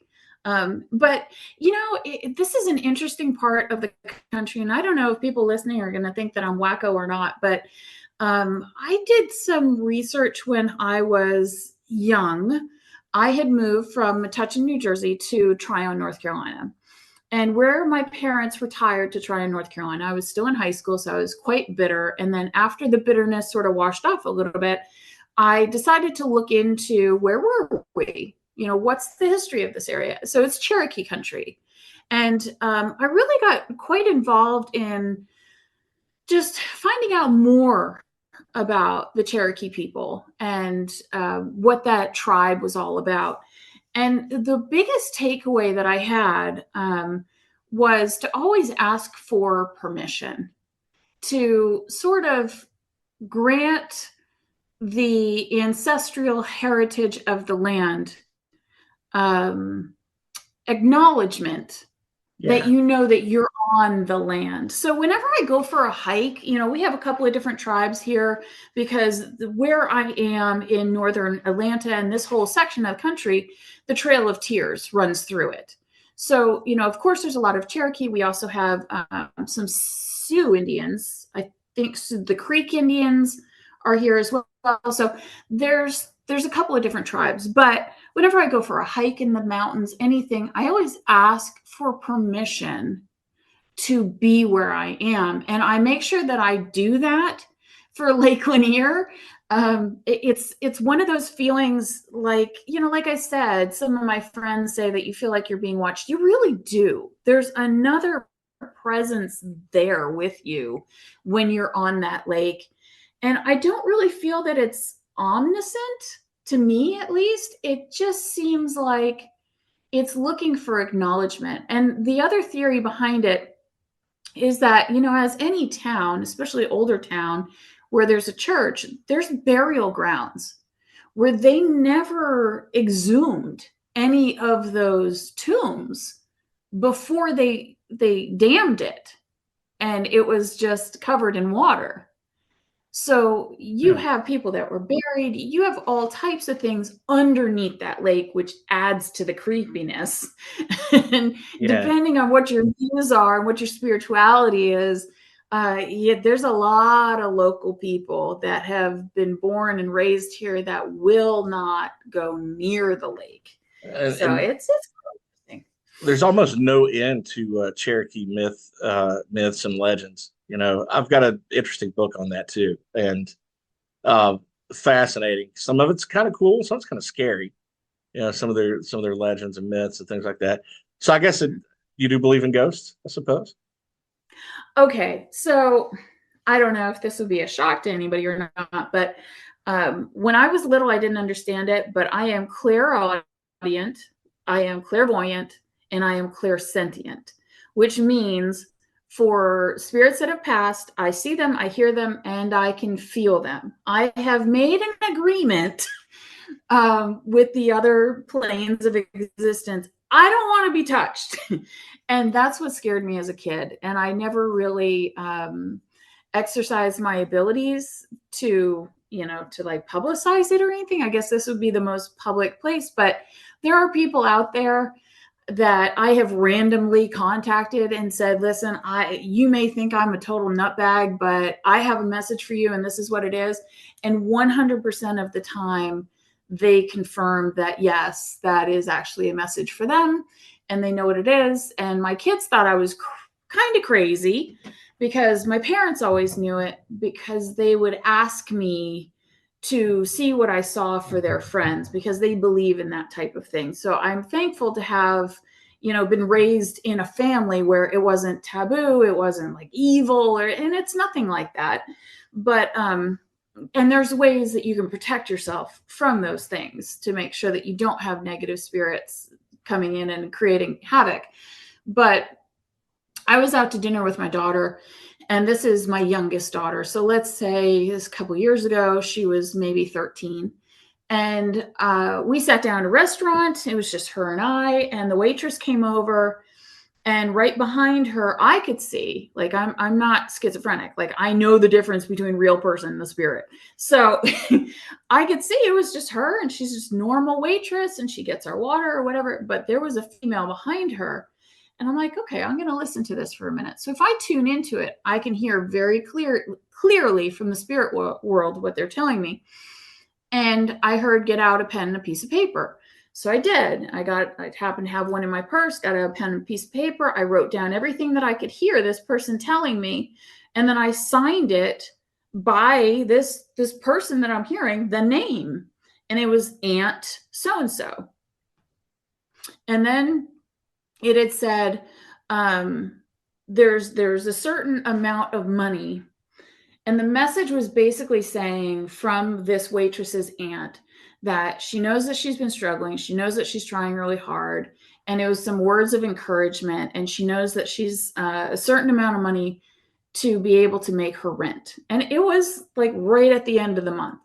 But this is an interesting part of the country, and I don't know if people listening are going to think that I'm wacko or not, but I did some research when I was young. I had moved from Metuchen, New Jersey to Tryon, North Carolina. And where my parents retired to Tryon, North Carolina, I was still in high school, so I was quite bitter. And then after the bitterness sort of washed off a little bit, I decided to look into where were we? What's the history of this area? So it's Cherokee country. And I really got quite involved in just finding out more about the Cherokee people and what that tribe was all about. And the biggest takeaway that I had was to always ask for permission to sort of grant the ancestral heritage of the land acknowledgement that Yeah. that you're on the land. So whenever I go for a hike, we have a couple of different tribes here because where I am in northern Atlanta and this whole section of the country, the Trail of Tears runs through it. So, of course, there's a lot of Cherokee. We also have some Sioux Indians. I think the Creek Indians are here as well. So there's a couple of different tribes, but whenever I go for a hike in the mountains, anything, I always ask for permission to be where I am. And I make sure that I do that for Lake Lanier. It's one of those feelings, like, like I said, some of my friends say that you feel like you're being watched. You really do. There's another presence there with you when you're on that lake. And I don't really feel that it's omniscient, to me at least. It just seems like it's looking for acknowledgement. And the other theory behind it is that, as any town, especially older town, where there's a church, there's burial grounds where they never exhumed any of those tombs before they dammed it, and it was just covered in water. So you Hmm. have people that were buried. You have all types of things underneath that lake, which adds to the creepiness. And Yeah. depending on what your views are and what your spirituality is, yeah, there's a lot of local people that have been born and raised here that will not go near the lake. So And it's interesting. there's almost no end to Cherokee myths and legends. I've got an interesting book on that too, and uh, fascinating. Some of it's kind of cool, some of it's kind of scary. Some of their legends and myths and things like that. So I guess you do believe in ghosts, I suppose. Okay, so I don't know if this would be a shock to anybody or not, but when I was little, I didn't understand it, but I am clairaudient, I am clairvoyant, and I am clairsentient, which means for spirits that have passed, I see them, I hear them, and I can feel them. I have made an agreement with the other planes of existence. I don't want to be touched. And that's what scared me as a kid. And I never really exercised my abilities to like publicize it or anything. I guess this would be the most public place, but there are people out there that I have randomly contacted and said, listen, you may think I'm a total nutbag, but I have a message for you and this is what it is. And 100% of the time, they confirm that, yes, that is actually a message for them and they know what it is. And my kids thought I was kind of crazy because my parents always knew it, because they would ask me to see what I saw for their friends because they believe in that type of thing. So I'm thankful to have, been raised in a family where it wasn't taboo, it wasn't like evil, and it's nothing like that. But and there's ways that you can protect yourself from those things to make sure that you don't have negative spirits coming in and creating havoc. But I was out to dinner with my daughter, and this is my youngest daughter. So let's say this a couple years ago, she was maybe 13. And we sat down at a restaurant. It was just her and I, and the waitress came over. And right behind her, I could see, like, I'm not schizophrenic. Like, I know the difference between real person and the spirit. So I could see it was just her, and she's just normal waitress, and she gets our water or whatever. But there was a female behind her. And I'm like, okay, I'm going to listen to this for a minute. So if I tune into it, I can hear very clearly from the spirit world what they're telling me. And I heard, get out a pen and a piece of paper. So I did. I happened to have one in my purse, got a pen and a piece of paper. I wrote down everything that I could hear this person telling me. And then I signed it by this person that I'm hearing the name. And it was Aunt so-and-so. And then it had said, there's a certain amount of money. And the message was basically saying from this waitress's aunt that she knows that she's been struggling. She knows that she's trying really hard. And it was some words of encouragement. And she knows that she's a certain amount of money to be able to make her rent. And it was like right at the end of the month.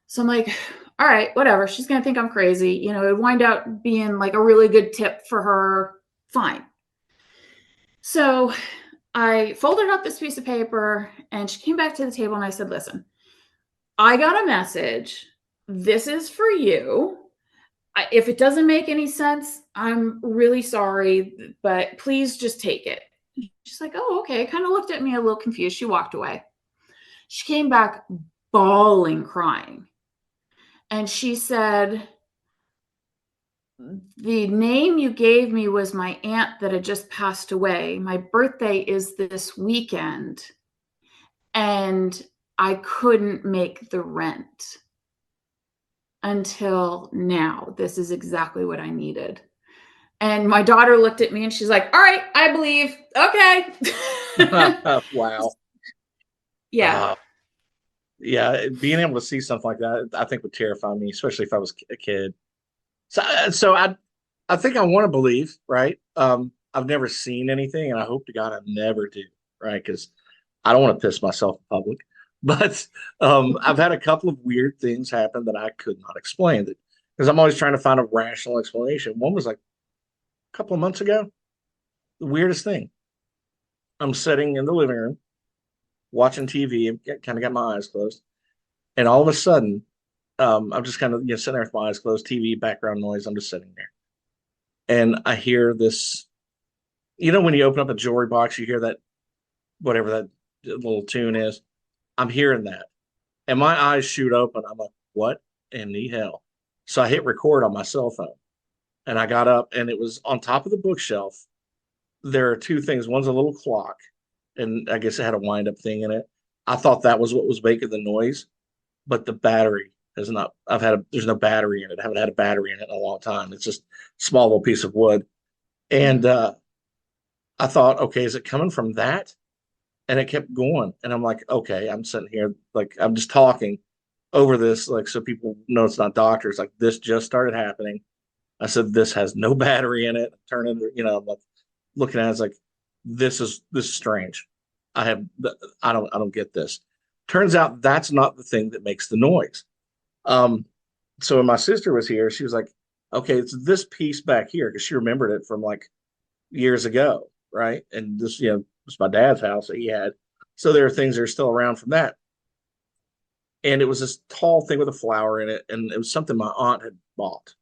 So I'm like, all right, whatever. She's going to think I'm crazy. It would wind out being like a really good tip for her. Fine. So I folded up this piece of paper and she came back to the table and I said, listen, I got a message. This is for you. If it doesn't make any sense, I'm really sorry, but please just take it. She's like, oh, okay. Kind of looked at me a little confused. She walked away. She came back bawling, crying. And she said, The name you gave me was my aunt that had just passed away. My birthday is this weekend, and I couldn't make the rent until now. This is exactly what I needed. And my daughter looked at me and she's like, all right, I believe. Okay. Wow. Yeah. Yeah, being able to see something like that, I think would terrify me, especially if I was a kid. So I think I want to believe, right? I've never seen anything, and I hope to God I never do, right? Because I don't want to piss myself in public. But I've had a couple of weird things happen that I could not explain. Because I'm always trying to find a rational explanation. One was like a couple of months ago. The weirdest thing. I'm sitting in the living room watching TV, and kind of got my eyes closed, and all of a sudden, I'm just kind of sitting there with my eyes closed, TV background noise. I'm just sitting there, and I hear this. When you open up a jewelry box, you hear that whatever that little tune is. I'm hearing that, and my eyes shoot open. I'm like, "What in the hell?" So I hit record on my cell phone, and I got up, and it was on top of the bookshelf. There are two things. One's a little clock, and I guess it had a wind up thing in it. I thought that was what was making the noise, but the battery has not. There's no battery in it. I haven't had a battery in it in a long time. It's just a small little piece of wood. And I thought, okay, is it coming from that? And it kept going. And I'm like, okay, I'm sitting here, like, I'm just talking over this, like, so people know it's not doctors. Like, this just started happening. I said, this has no battery in it. Turning, I'm like looking at it, it's like, this is strange. I have, I don't get this. Turns out that's not the thing that makes the noise. Um, so when my sister was here, she was like, okay, it's this piece back here because she remembered it from like years ago, right? And this, was my dad's house that he had. So there are things that are still around from that. And it was this tall thing with a flower in it, and it was something my aunt had bought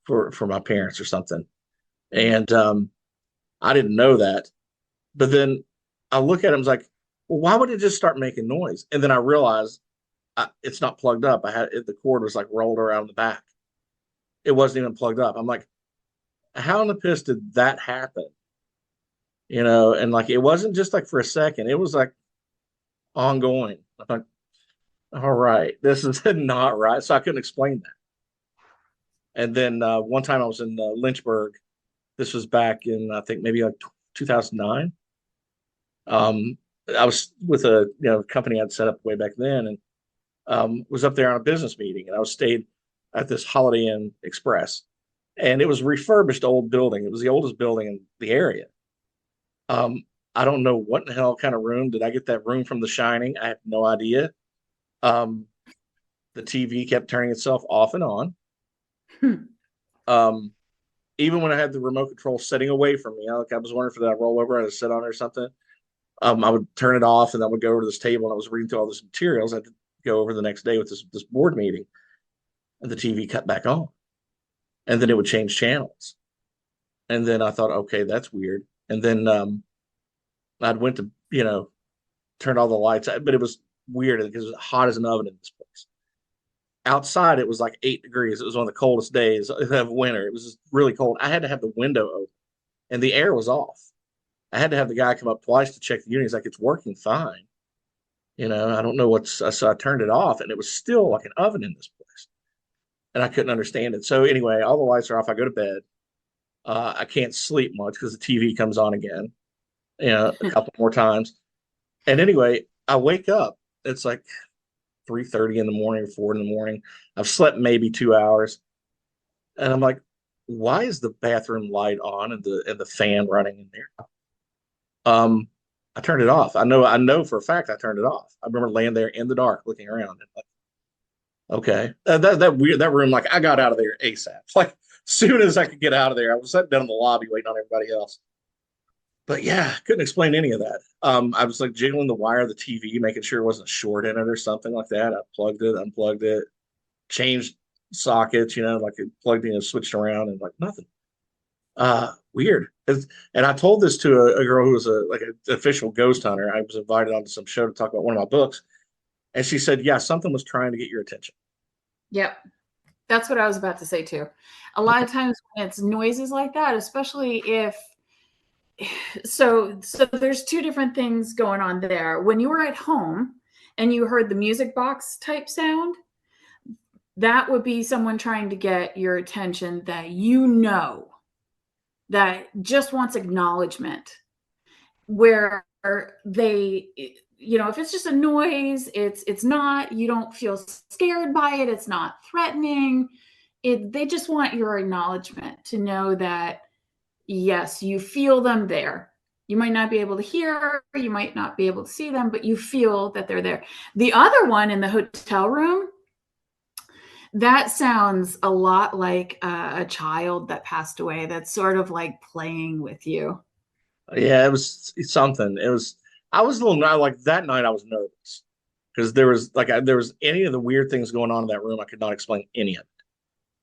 for my parents or something. And I didn't know that. But then I look at him, I was like, well, why would it just start making noise? And then I realized it's not plugged up. The cord was like rolled around the back. It wasn't even plugged up. I'm like, how in the piss did that happen? And like it wasn't just like for a second. It was like ongoing. I'm like, all right, this is not right. So I couldn't explain that. And then one time I was in Lynchburg. This was back in I think maybe like 2009. I was with a company I'd set up way back then, and was up there on a business meeting, and I was stayed at this Holiday Inn Express, and it was a refurbished old building. It was the oldest building in the area. Um, I don't know what in the hell kind of room did I get that room from The Shining. I have no idea. Um, the TV kept turning itself off and on. Hmm. Even when I had the remote control setting away from me, I was wondering if I roll over and sit on it or something. I would turn it off, and I would go over to this table, and I was reading through all this materials. I had to go over the next day with this board meeting, and the TV cut back on, and then it would change channels. And then I thought, okay, that's weird. And then I'd went to turned all the lights out, but it was weird because it was hot as an oven in this place. Outside, it was like 8 degrees. It was one of the coldest days of winter. It was just really cold. I had to have the window open, and the air was off. I had to have the guy come up twice to check the unit. He's like, it's working fine. I don't know so I turned it off, and it was still like an oven in this place. And I couldn't understand it. So anyway, all the lights are off. I go to bed. I can't sleep much because the TV comes on again, a couple more times. And anyway, I wake up. It's like 3:30 in the morning or 4 in the morning. I've slept maybe 2 hours. And I'm like, why is the bathroom light on and the fan running in there? I turned it off. I know for a fact I turned it off. I remember laying there in the dark looking around and like, okay. That room, like I got out of there ASAP. Like soon as I could get out of there, I was sitting down in the lobby waiting on everybody else. But yeah, couldn't explain any of that. I was like jiggling the wire of the TV, making sure it wasn't short in it or something like that. I plugged it, unplugged it, changed sockets, like it plugged in and switched around and like nothing. Weird. And I told this to a girl who was like an official ghost hunter. I was invited onto some show to talk about one of my books, and she said, "Yeah, something was trying to get your attention." Yep. That's what I was about to say too. A lot of times when it's noises like that, especially if so there's two different things going on there. When you were at home and you heard the music box type sound, that would be someone trying to get your attention that that just wants acknowledgement. Where they, if it's just a noise, it's not, you don't feel scared by it, it's not threatening. They just want your acknowledgement to know that yes, you feel them there. You might not be able to hear, you might not be able to see them, but you feel that they're there. The other one in the hotel room, that sounds a lot like a child that passed away that's sort of like playing with you. Yeah, it was something. I was a little like that night. I was nervous because there was any of the weird things going on in that room. I could not explain any of it.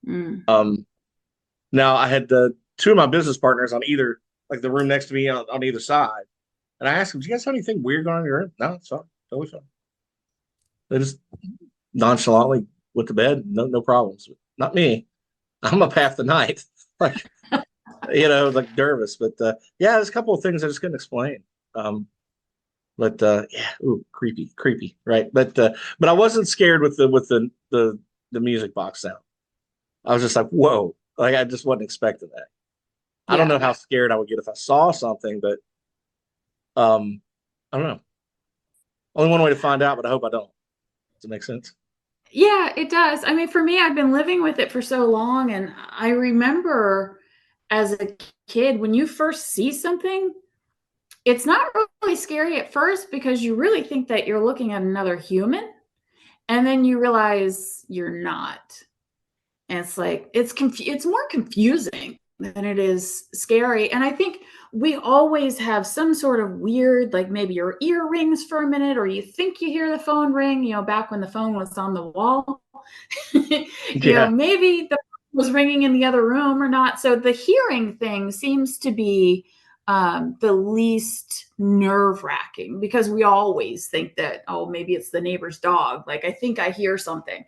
Mm. Now I had two of my business partners on either, like the room next to me on either side, and I asked them, "Do you guys have anything weird going on in your room?" No, it's fine, totally fine. They just nonchalantly went to bed, no problems. Not me. I'm up half the night, like like nervous. But yeah, there's a couple of things I just couldn't explain. But yeah, ooh, creepy, right? But I wasn't scared with the music box sound. I was just like, whoa, like I just wasn't expecting that. I don't Yeah. know how scared I would get if I saw something, but I don't know. Only one way to find out, but I hope I don't. Does it make sense? Yeah, it does. I mean, for me, I've been living with it for so long, and I remember as a kid, when you first see something, it's not really scary at first because you really think that you're looking at another human, and then you realize you're not. And it's like it's more confusing than it is scary. And I think we always have some sort of weird, like maybe your ear rings for a minute, or you think you hear the phone ring, back when the phone was on the wall. Yeah. Maybe the phone was ringing in the other room or not. So the hearing thing seems to be the least nerve wracking because we always think that, oh, maybe it's the neighbor's dog. Like I think I hear something,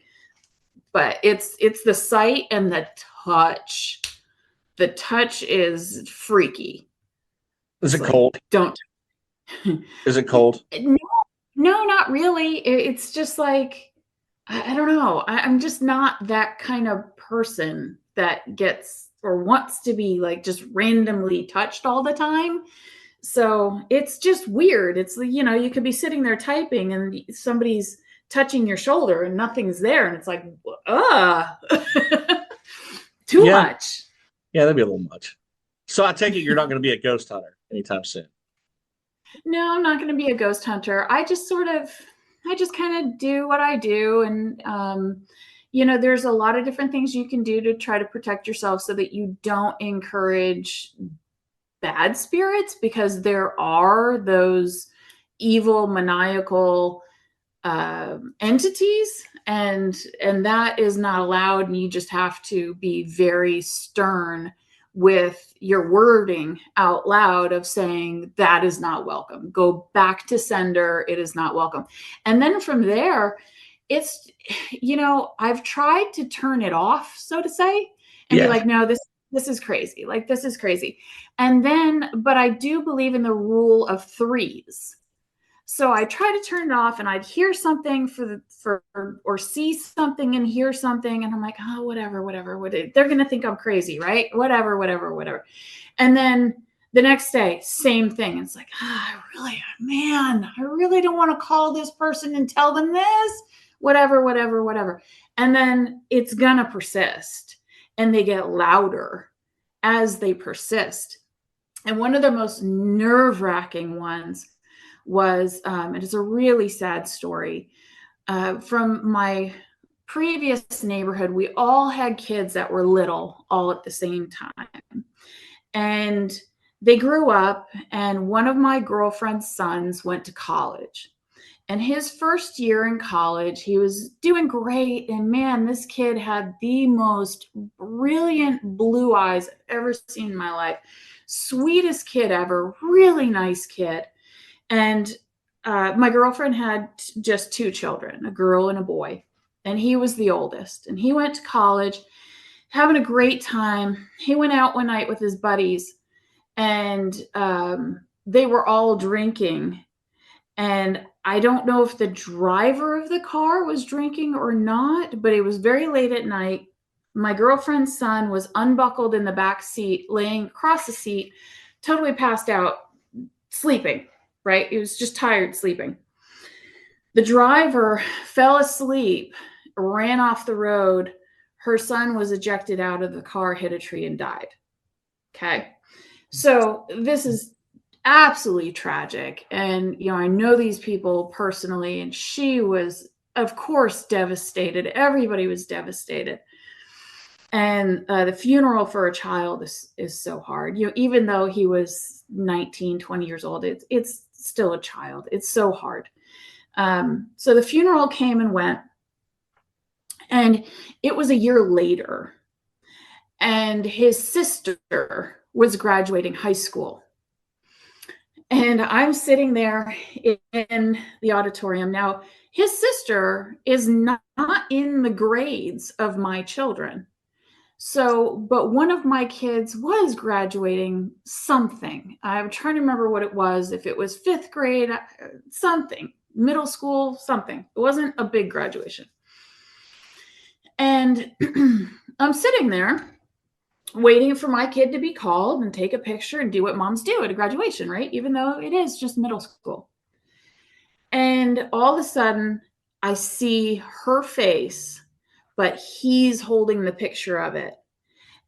but it's the sight and the touch. The touch is freaky. Is It's it like, cold? don't. Is it cold? No, no, not really. It's just like, I don't know. I'm just not that kind of person that gets or wants to be like just randomly touched all the time. So it's just weird. It's, you could be sitting there typing and somebody's touching your shoulder and nothing's there. And it's like, too Yeah. much. Yeah, that'd be a little much. So I take it you're not going to be a ghost hunter anytime soon. No, I'm not going to be a ghost hunter. I just kind of do what I do. And, there's a lot of different things you can do to try to protect yourself so that you don't encourage bad spirits, because there are those evil, maniacal entities, and that is not allowed. And you just have to be very stern with your wording out loud of saying that is not welcome. Go back to sender. It is not welcome. And then from there, it's, I've tried to turn it off, so to say, and be Yeah. like, no, this is crazy. Like, this is crazy. And then, but I do believe in the rule of threes. So I try to turn it off, and I'd hear something or see something and hear something, and I'm like, oh, whatever. They're gonna think I'm crazy, right? Whatever. And then the next day, same thing. It's like, I really don't want to call this person and tell them this. Whatever. And then it's gonna persist, and they get louder as they persist. And one of the most nerve-wracking ones was, it is a really sad story, from my previous neighborhood. We all had kids that were little all at the same time. And they grew up, and one of my girlfriend's sons went to college. And his first year in college, he was doing great. And man, this kid had the most brilliant blue eyes I've ever seen in my life. Sweetest kid ever, really nice kid. And my girlfriend had just two children, a girl and a boy. and he was the oldest, and he went to college, having a great time. He went out one night with his buddies, and they were all drinking. And I don't know if the driver of the car was drinking or not, but it was very late at night. My girlfriend's son was unbuckled in the back seat, laying across the seat, totally passed out, sleeping, right? He was just tired sleeping. The driver fell asleep, ran off the road. Her son was ejected out of the car, hit a tree, and died. Okay. So this is absolutely tragic. And, I know these people personally, and she was, of course, devastated. Everybody was devastated. And the funeral for a child is so hard. Even though he was 19, 20 years old, it's still a child. It's so hard. So the funeral came and went, and it was a year later, and his sister was graduating high school. And I'm sitting there in the auditorium. Now, his sister is not in the grades of my children. So, but one of my kids was graduating something. I'm trying to remember what it was, if it was 5th grade, something, middle school, something. It wasn't a big graduation. And I'm sitting there waiting for my kid to be called and take a picture and do what moms do at a graduation, right? Even though it is just middle school. And all of a sudden, I see her face, but he's holding the picture of it.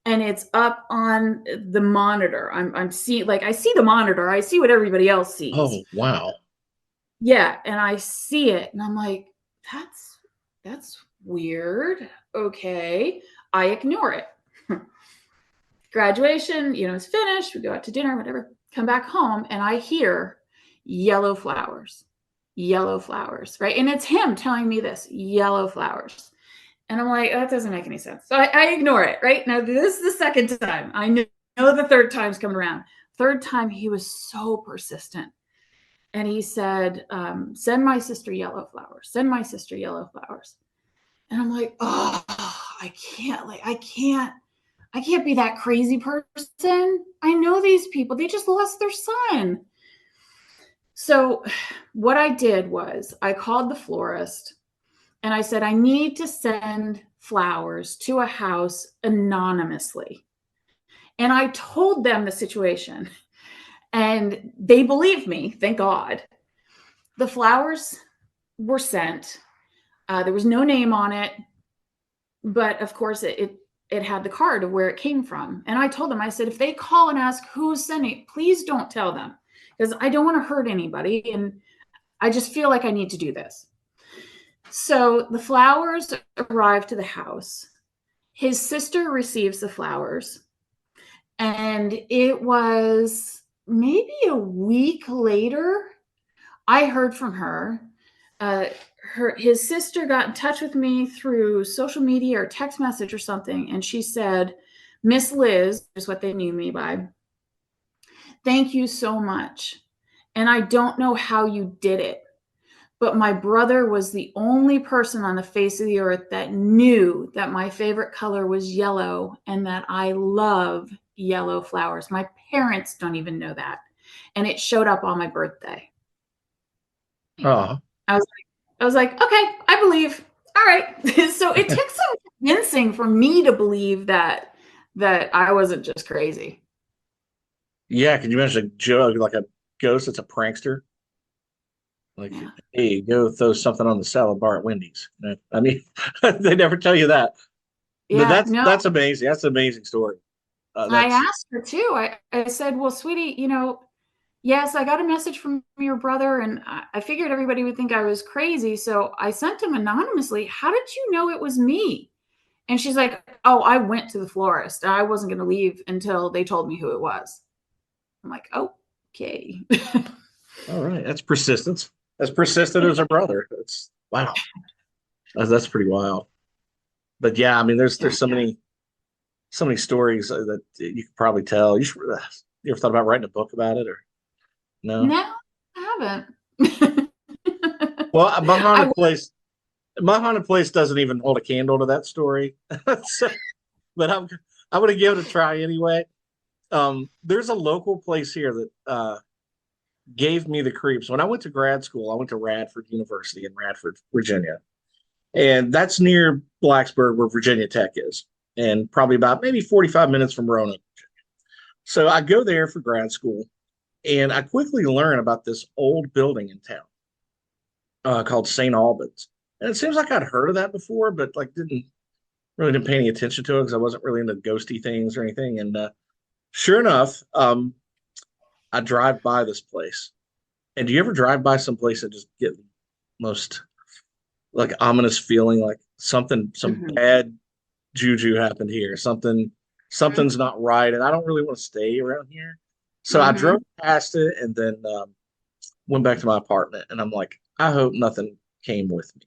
And it's up on the monitor. I'm seeing, I see the monitor. I see what everybody else sees. Oh, wow. Yeah. And I see it. And I'm like, that's weird. Okay. I ignore it. Graduation, is finished. We go out to dinner, whatever. Come back home, and I hear yellow flowers, right? And it's him telling me this, yellow flowers. And I'm like, that doesn't make any sense. So I ignore it, right? Now, this is the second time. I know the third time's coming around. Third time, he was so persistent. And he said, send my sister yellow flowers. Send my sister yellow flowers. And I'm like, oh, I can't be that crazy person. I know these people. They just lost their son. So what I did was I called the florist and I said, I need to send flowers to a house anonymously. And I told them the situation, and they believed me, thank God. The flowers were sent. There was no name on it, but of course it had the card of where it came from. And I told them, I said, if they call and ask who's sending it, please don't tell them, because I don't want to hurt anybody. And I just feel like I need to do this. So the flowers arrive to the house. His sister receives the flowers. And it was maybe a week later, I heard from her. His sister got in touch with me through social media or text message or something. And she said, Miss Liz, is what they knew me by, thank you so much. And I don't know how you did it, but my brother was the only person on the face of the earth that knew that my favorite color was yellow and that I love yellow flowers. My parents don't even know that. And it showed up on my birthday. Oh. I was like, okay, I believe. All right. So it took some convincing for me to believe that I wasn't just crazy. Yeah, can you imagine a joke like a ghost that's a prankster? Like, Yeah. hey, go throw something on the salad bar at Wendy's. I mean, they never tell you that. Yeah, That's amazing. That's an amazing story. I asked her too. I said, well, sweetie, yes, I got a message from your brother, and I figured everybody would think I was crazy. So I sent him anonymously. How did you know it was me? And she's like, oh, I went to the florist. I wasn't going to leave until they told me who it was. I'm like, oh, okay. All right. That's persistence. As persistent as her brother. That's wow. That's pretty wild. But yeah, I mean, there's so many stories that you could probably tell. You ever thought about writing a book about it, or no? No, I haven't. Well, my haunted place. My haunted place doesn't even hold a candle to that story. So, but I'm gonna give it a try anyway. There's a local place here that gave me the creeps. When I went to grad school, I went to Radford University in Radford, Virginia, and that's near Blacksburg, where Virginia Tech is, and probably about maybe 45 minutes from Roanoke. So I go there for grad school, and I quickly learn about this old building in town called St. Albans. And it seems like I'd heard of that before, but like didn't pay any attention to it because I wasn't really into ghosty things or anything. And sure enough, I drive by this place. And do you ever drive by some place and just get most like ominous feeling, like some Mhm. bad juju happened here, Mhm. something's not right, and I don't really want to stay around here. So I Mhm. drove past it and then went back to my apartment, and I'm like, I hope nothing came with me.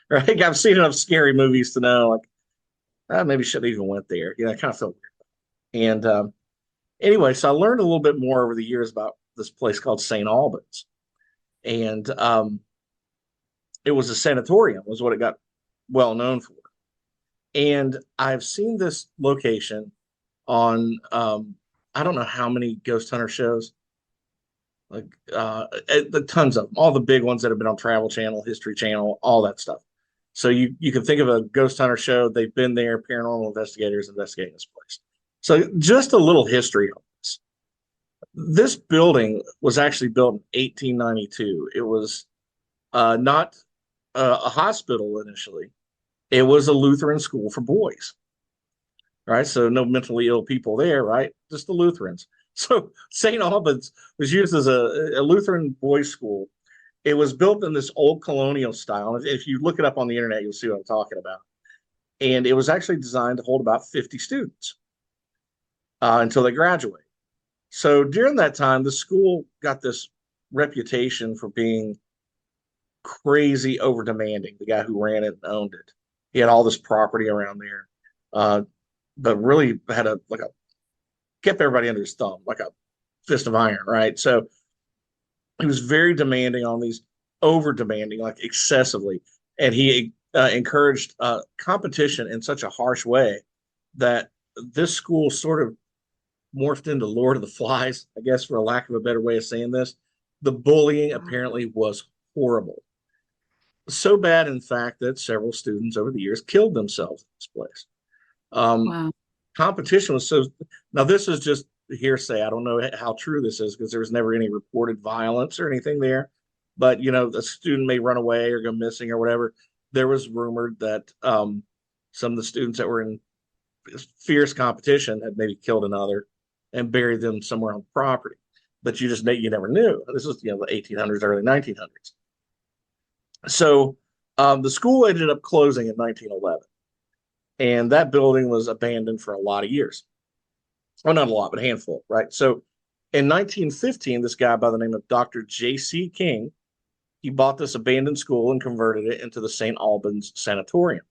Right? I've seen enough scary movies to know, like, I maybe shouldn't even went there. I kind of felt weird. And anyway, so I learned a little bit more over the years about this place called St. Albans, and it was a sanatorium, was what it got well known for. And I've seen this location on I don't know how many ghost hunter shows, like the tons of them, all the big ones that have been on Travel Channel, History Channel, all that stuff. So you can think of a ghost hunter show. They've been there, paranormal investigators investigating this place. So just a little history on this. This building was actually built in 1892. It was not a hospital initially. It was a Lutheran school for boys, right? So no mentally ill people there, right? Just the Lutherans. So St. Albans was used as a Lutheran boys' school. It was built in this old colonial style. If you look it up on the internet, you'll see what I'm talking about. And it was actually designed to hold about 50 students until they graduate. So during that time, the school got this reputation for being crazy over demanding. The guy who ran it and owned it, he had all this property around there, uh, but really had a like a kept everybody under his thumb, like a fist of iron, right? So he was very demanding on these, over demanding, like excessively, and he encouraged competition in such a harsh way that this school sort of morphed into Lord of the Flies, I guess, for a lack of a better way of saying this. The bullying apparently was horrible. So bad, in fact, that several students over the years killed themselves in this place. Um, Wow. Competition was so. Now, this is just hearsay. I don't know how true this is because there was never any reported violence or anything there. But, a student may run away or go missing or whatever. There was rumored that some of the students that were in fierce competition had maybe killed another and buried them somewhere on property. But you never knew. This was the 1800s, early 1900s. So the school ended up closing in 1911, and that building was abandoned for a lot of years. Well, not a lot, but a handful, right? So in 1915, this guy by the name of Dr. J.C. King, he bought this abandoned school and converted it into the St. Albans Sanatorium.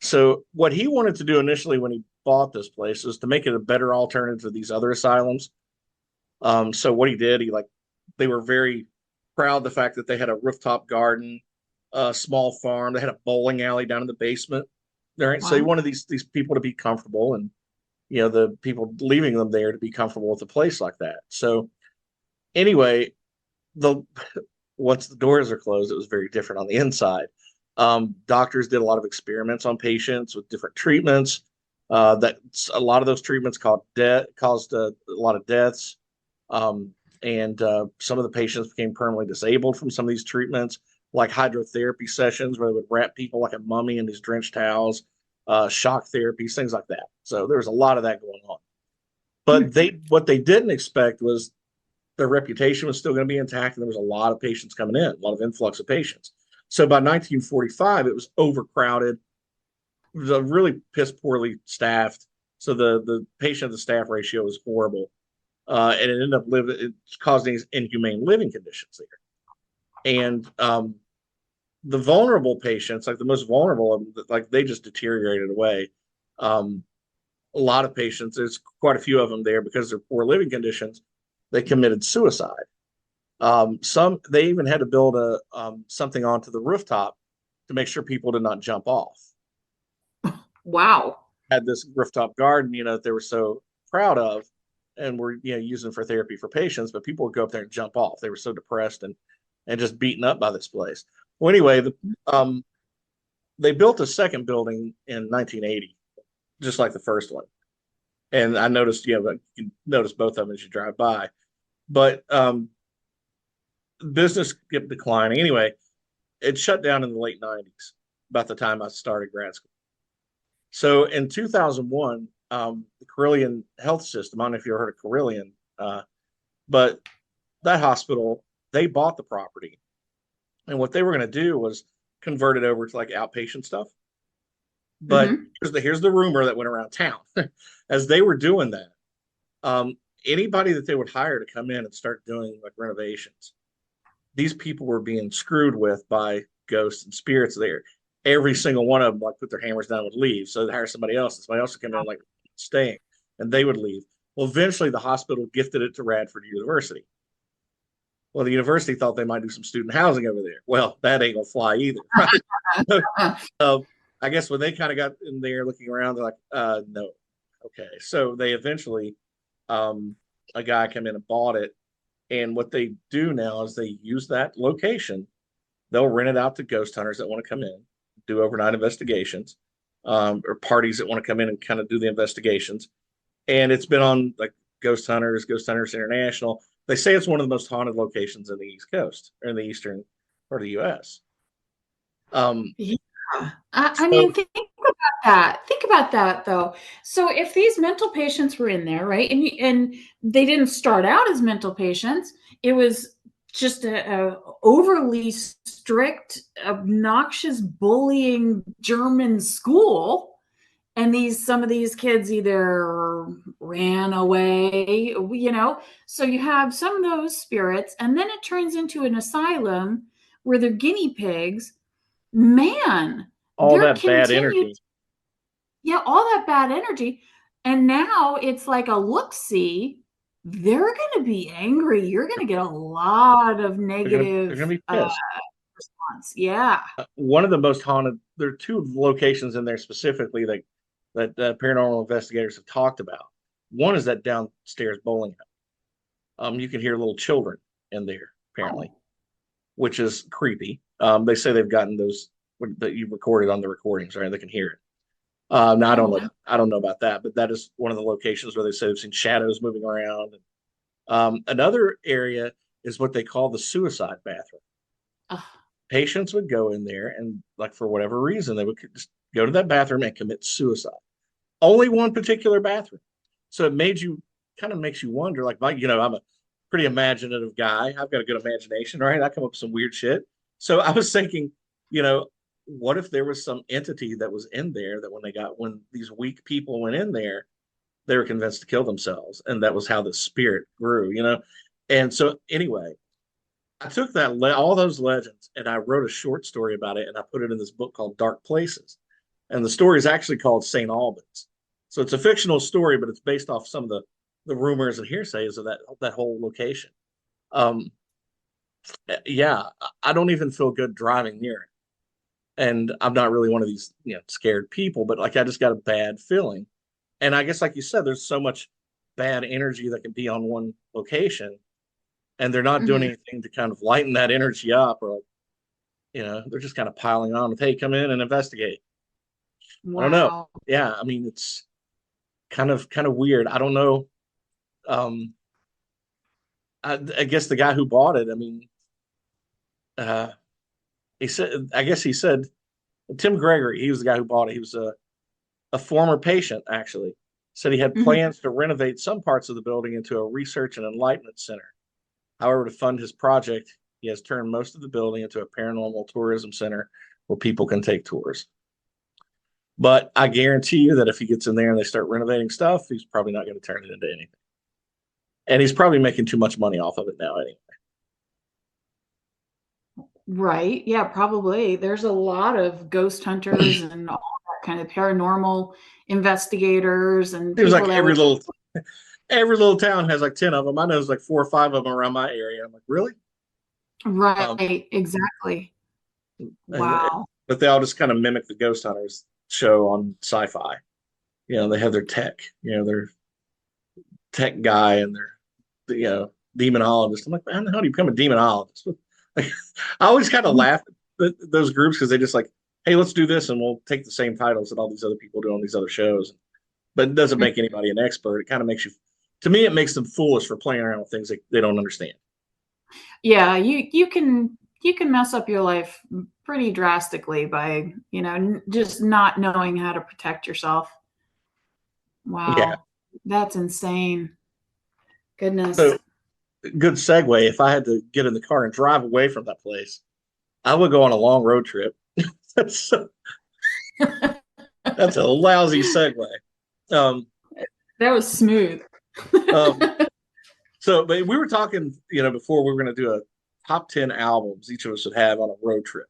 So what he wanted to do initially when he bought this place was to make it a better alternative to these other asylums. So what he did, they were very proud of the fact that they had a rooftop garden, a small farm. They had a bowling alley down in the basement. All right. So he Wow. wanted these people to be comfortable, and the people leaving them there to be comfortable with a place like that. So anyway, the once the doors are closed, it was very different on the inside. Doctors did a lot of experiments on patients with different treatments. That a lot of those treatments caused a lot of deaths, and some of the patients became permanently disabled from some of these treatments, like hydrotherapy sessions where they would wrap people like a mummy in these drenched towels, shock therapies, things like that. So there was a lot of that going on. But Hmm. what they didn't expect was their reputation was still going to be intact, and there was a lot of patients coming in, a lot of influx of patients. So by 1945, it was overcrowded. It was a really piss poorly staffed. So the patient to staff ratio was horrible, and it ended up it caused these inhumane living conditions there. And the vulnerable patients, like the most vulnerable of them, like they just deteriorated away. Um, a lot of patients, there's quite a few of them there because of their poor living conditions, they committed suicide. Some they even had to build a something onto the rooftop to make sure people did not jump off. Wow. Had this rooftop garden, that they were so proud of, and were using for therapy for patients, but people would go up there and jump off. They were so depressed and just beaten up by this place. Well, anyway, they built a second building in 1980, just like the first one. And I noticed, you can notice both of them as you drive by. But business kept declining. Anyway, it shut down in the late 90s, about the time I started grad school. So in 2001, the Carillion Health System, I don't know if you ever heard of Carillion, but that hospital, they bought the property. And what they were going to do was convert it over to like outpatient stuff. But here's the rumor that went around town. As they were doing that, anybody that they would hire to come in and start doing like renovations, these people were being screwed with by ghosts and spirits there. Every single one of them like put their hammers down and would leave. So they'd hire somebody else, and somebody else would come in like staying, and they would leave. Well, eventually the hospital gifted it to Radford University. Well, the university thought they might do some student housing over there. Well, that ain't gonna fly either. Right? I guess when they kind of got in there looking around, they're like, no. Okay. So they eventually, a guy came in and bought it. And what they do now is they use that location. They'll rent it out to ghost hunters that want to come in, do overnight investigations, or parties that want to come in and kind of do the investigations. And it's been on like Ghost Hunters International. They say it's one of the most haunted locations in the East Coast, or in the eastern part of the U.S. Yeah. I mean, think about that. Think about that, though. So if these mental patients were in there, right, and they didn't start out as mental patients, it was just a overly strict, obnoxious, bullying German school. And some of these kids either ran away, so you have some of those spirits, and then it turns into an asylum where they're guinea pigs. Man, all that bad energy. Yeah, all that bad energy. And now it's like a look-see. They're going to be angry. You're going to get a lot of negative they're gonna be pissed. Response. Yeah. One of the most haunted, there are two locations in there specifically that paranormal investigators have talked about. One is that downstairs bowling alley. You can hear little children in there, apparently, which is creepy. They say they've gotten those that you've recorded on the recordings, right? They can hear it. Now I don't know. I don't know about that, but that is one of the locations where they say they've seen shadows moving around. Another area is what they call the suicide bathroom. Patients would go in there and, like, for whatever reason, they would just go to that bathroom and commit suicide. Only one particular bathroom. So it makes you wonder, like, I'm a pretty imaginative guy. I've got a good imagination, right? I come up with some weird shit. So I was thinking, what if there was some entity that was in there that when these weak people went in there, they were convinced to kill themselves. And that was how the spirit grew, And so anyway, I took all those legends and I wrote a short story about it, and I put it in this book called Dark Places. And the story is actually called St. Albans. So it's a fictional story, but it's based off some of the rumors and hearsays of that whole location. Yeah, I don't even feel good driving near it. And I'm not really one of these, scared people, but like I just got a bad feeling. And I guess, like you said, there's so much bad energy that can be on one location, and they're not doing anything to kind of lighten that energy up, or, they're just kind of piling on with, hey, come in and investigate. Wow. I don't know. Yeah, I mean, it's kind of weird. I don't know. I guess the guy who bought it, I mean, he said Tim Gregory, he was the guy who bought it. He was a former patient, actually. Said he had plans to renovate some parts of the building into a research and enlightenment center. However, to fund his project, he has turned most of the building into a paranormal tourism center where people can take tours. But I guarantee you that if he gets in there and they start renovating stuff, he's probably not going to turn it into anything. And he's probably making too much money off of it now anyway. Right. Yeah, probably. There's a lot of ghost hunters and all that kind of paranormal investigators, and it was like every little town has like 10 of them. I know there's like 4 or 5 of them around my area. I'm like, really? Right. Exactly. Wow. but they all just kind of mimic the Ghost Hunters show on Sci-Fi. They have their tech, their tech guy and their demonologist. I'm like, man, how do you become a demonologist? Like, I always kind of laugh at those groups because they just like, hey, let's do this and we'll take the same titles that all these other people do on these other shows. But it doesn't make anybody an expert. It kind of makes you, to me, it makes them foolish for playing around with things they don't understand. Yeah, you can mess up your life pretty drastically by, just not knowing how to protect yourself. Yeah. Wow. That's insane. Goodness. So good segue. If I had to get in the car and drive away from that place, I would go on a long road trip. that's that's a lousy segue. That was smooth. um, but we were talking, before we were going to do a top 10 albums each of us would have on a road trip.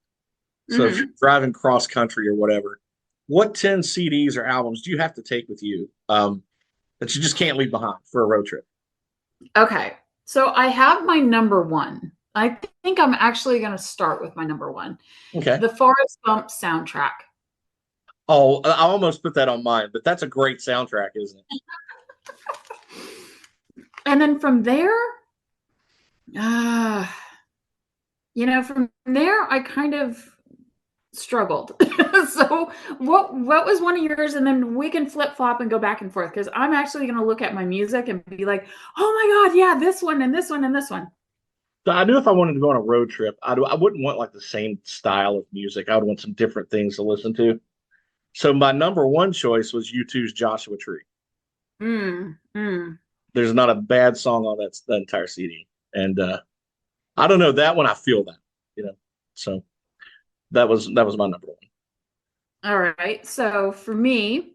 So if you're driving cross country or whatever, what 10 CDs or albums do you have to take with you that you just can't leave behind for a road trip? Okay. So I have my number one. I think I'm actually going to start with my number one. Okay. The Forrest Gump soundtrack. Oh, I almost put that on mine, but that's a great soundtrack, isn't it? And then from there, from there, I kind of struggled. So what was one of yours? And then we can flip flop and go back and forth because I'm actually going to look at my music and be like, oh my God, yeah, this one and this one and this one. So I knew if I wanted to go on a road trip, I wouldn't want like the same style of music. I would want some different things to listen to. So my number one choice was U2's Joshua Tree. There's not a bad song on that entire CD. And I don't know, that one I feel that, So that was my number one. All right. So for me,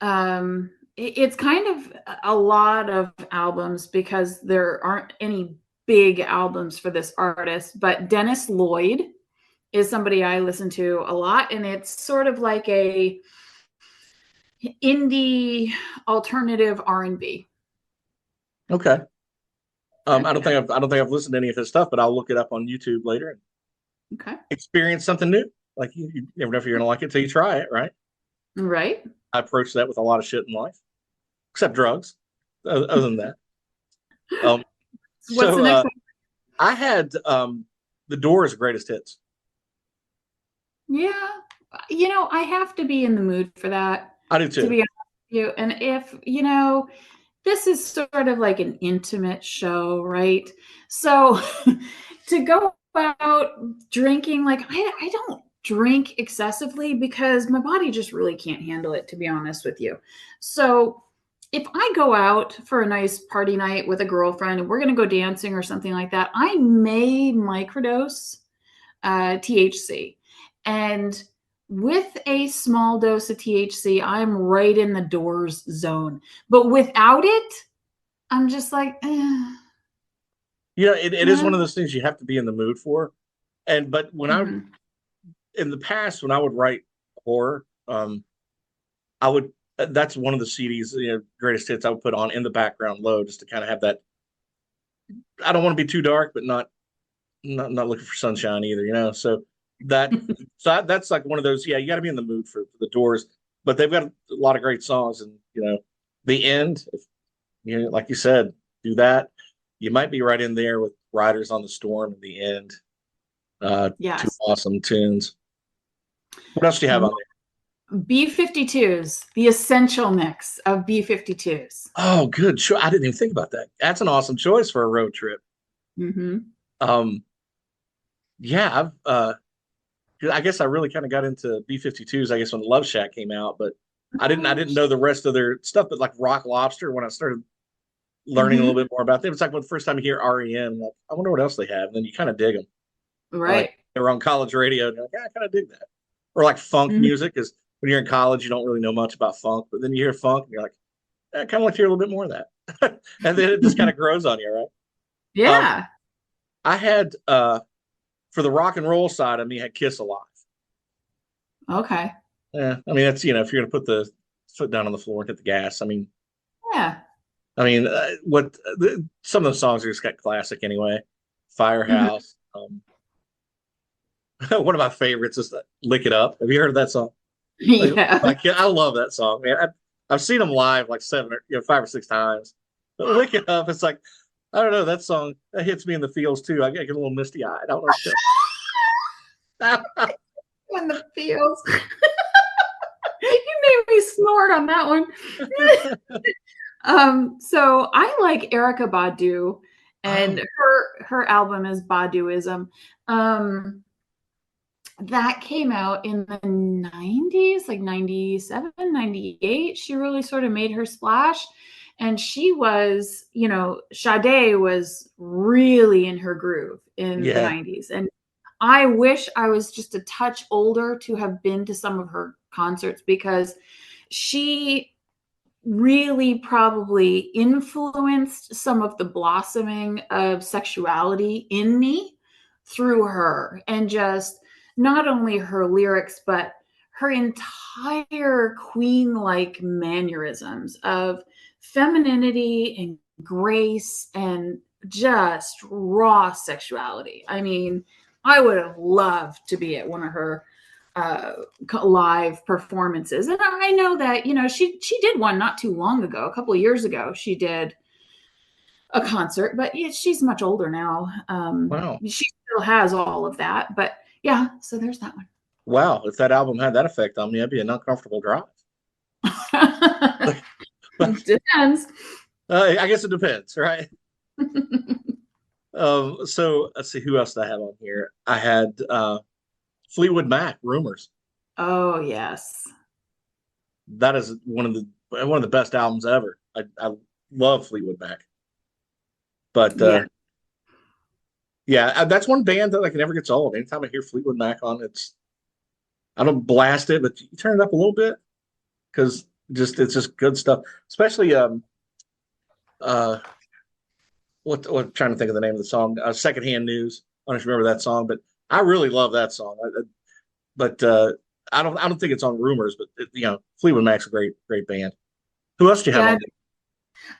it's kind of a lot of albums because there aren't any big albums for this artist, but Dennis Lloyd is somebody I listen to a lot, and it's sort of like a indie alternative R&B. Okay. I don't think I've listened to any of his stuff, but I'll look it up on YouTube later and experience something new. Like you never know if you're gonna like it till you try it, right? Right. I approach that with a lot of shit in life, except drugs. Other than that, what's the next one? I had The Doors' Greatest Hits. Yeah, I have to be in the mood for that. I do too. To be honest with you, and if this is sort of like an intimate show, right? So to go out drinking, like I don't drink excessively because my body just really can't handle it, to be honest with you. So if I go out for a nice party night with a girlfriend and we're going to go dancing or something like that, I may microdose THC. And with a small dose of THC, I'm right in the Doors zone. But without it, I'm just like, it is one of those things you have to be in the mood for. But when in the past, when I would write horror, that's one of the CDs, greatest hits I would put on in the background low just to kind of have that. I don't want to be too dark, but not looking for sunshine either, So that's like one of those. Yeah, you got to be in the mood for the Doors, but they've got a lot of great songs, and the end. If, like you said, do that. You might be right in there with Riders on the Storm in the end. Yes. Two awesome tunes. What else do you have on there? B-52s, the essential mix of B-52s. Oh, good. Sure. I didn't even think about that. That's an awesome choice for a road trip. Yeah, I guess I really kind of got into B-52s, I guess, when Love Shack came out, but I didn't know the rest of their stuff, but like Rock Lobster, when I started learning a little bit more about them, it's like when the first time you hear REM, like, I wonder what else they have, and then you kind of dig them. Right. Like, they were on college radio, and you're like, yeah, I kind of dig that. Or like funk music, because when you're in college, you don't really know much about funk, but then you hear funk, and you're like, I kind of like to hear a little bit more of that. And then it just kind of grows on you, right? Yeah. I had, for the rock and roll side of me, had Kiss Alive. Okay. Yeah, I mean, that's, if you're going to put the foot down on the floor and hit the gas, I mean, yeah. I mean, some of those songs are just got classic anyway. Firehouse. One of my favorites is "Lick It Up." Have you heard of that song? Yeah. I love that song, man. I've seen them live like seven or 5 or 6 times. But "Lick It Up," it's like I don't know that song that hits me in the feels too. I get a little misty eyed. I don't know. In the fields. You made me snort on that one. So I like Erica Badu, and Oh, her album is Baduism. That came out in the 90s, like 97, 98. She really sort of made her splash. And she was, Sade was really in her groove in the yeah. 90s. And I wish I was just a touch older to have been to some of her concerts, because she really probably influenced some of the blossoming of sexuality in me through her, and just not only her lyrics, but her entire queen like mannerisms of femininity and grace and just raw sexuality. I mean, I would have loved to be at one of her uh, live performances. And I know that, she did one not too long ago, a couple of years ago. She did a concert, but she's much older now. Wow. She still has all of that, but yeah, so there's that Wow. If that album had that effect on me, I'd be an uncomfortable drive. one. Like, Depends. I guess it depends, right? So let's see who else did I have on here. I had Fleetwood Mac, Rumors. Oh, yes. That is one of the best albums ever. I love Fleetwood Mac. But Yeah. yeah, that's one band that like never gets old. Anytime I hear Fleetwood Mac on, I don't blast it, but you turn it up a little bit because it's just good stuff. Especially uh what trying to think of the name of the song, Secondhand News. I don't know if you remember that song, but I really love that song. But I don't think it's on Rumors, but Fleetwood Mac's a great band. Who else do you have Yeah, on?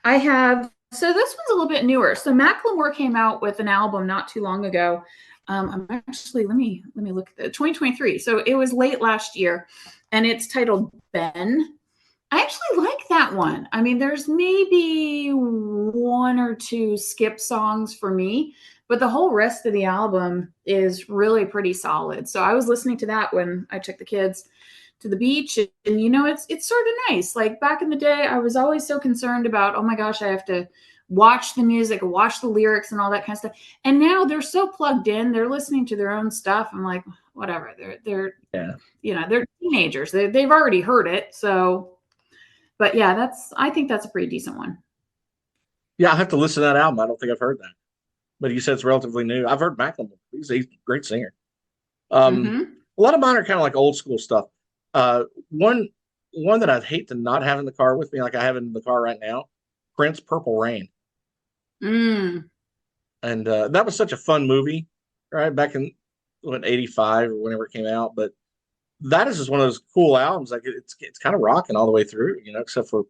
I have. So this one's a little bit newer. So Macklemore came out with an album not too long ago. I'm actually let me look at the 2023. So it was late last year, and it's titled Ben. I actually like that one. I mean, there's maybe one or two skip songs for me, but the whole rest of the album is really pretty solid. So I was listening to that when I took the kids to the beach, and it's sort of nice. Like back in the day, I was always so concerned about, oh my gosh, I have to watch the music, watch the lyrics and all that kind of stuff. And now they're so plugged in, they're listening to their own stuff. I'm like, whatever. They're Yeah, they're teenagers. They've already heard it. So, but yeah, I think that's a pretty decent one. yeah, I have to listen to that album. I don't think I've heard that, but you said it's relatively new. I've heard Macklemore. He's a great singer. Mm-hmm. A lot of mine are kind of like old school stuff. One that I'd hate to not have in the car with me, like I have in the car right now, Prince, Purple Rain. Mm. And that was such a fun movie, right? Back in what, 85 or whenever it came out. But that is just one of those cool albums. Like it's kind of rocking all the way through, except for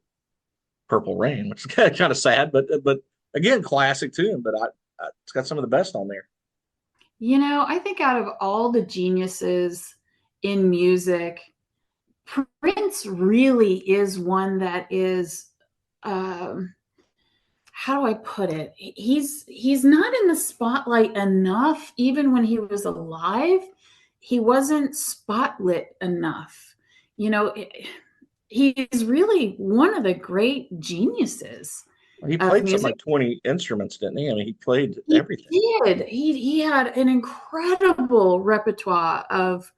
Purple Rain, which is kind of sad, but again, classic tune. But it's got some of the best on there. I think out of all the geniuses in music, Prince really is one that is, how do I put it? He's not in the spotlight enough. Even when he was alive, he wasn't spotlit enough. You know, he's really one of the great geniuses He of played something music. like 20 instruments, didn't he? I mean, he played He everything. did. He had an incredible repertoire of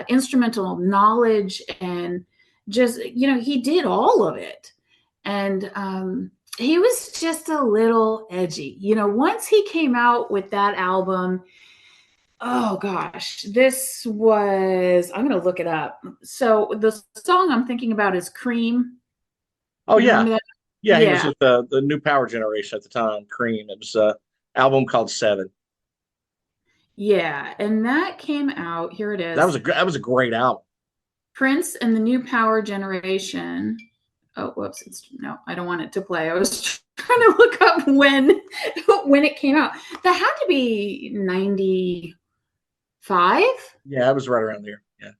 instrumental knowledge, and just he did all of it. And he was just a little edgy. Once he came out with that album, oh gosh, this was, I'm going to look it up. So the song I'm thinking about is Cream. Oh You yeah, remember that? yeah. He was Yeah. with the New Power Generation at the time. Cream. It was a album called Seven. Yeah. And that came out. Here it That was is. a great album. Prince and the New Power Generation. Oh, whoops! No, I don't want it to play. I was trying to look up when it came out. That had to be 90. 5. Yeah, I was right around there. Yeah.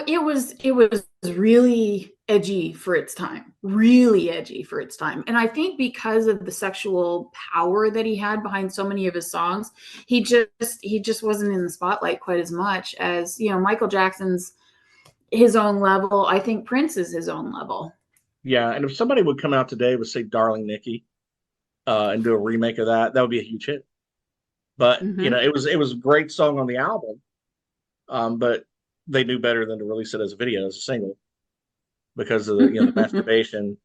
It was really edgy for its time, really edgy for its time. And I think because of the sexual power that he had behind so many of his songs, he just wasn't in the spotlight quite as much as, Michael Jackson's his own level. I think Prince is his own level. Yeah, and if somebody would come out today with say "Darling Nikki" and do a remake of that, that would be a huge hit. But Hmm. it was a great song on the album, but they knew better than to release it as a video, as a single, because of the masturbation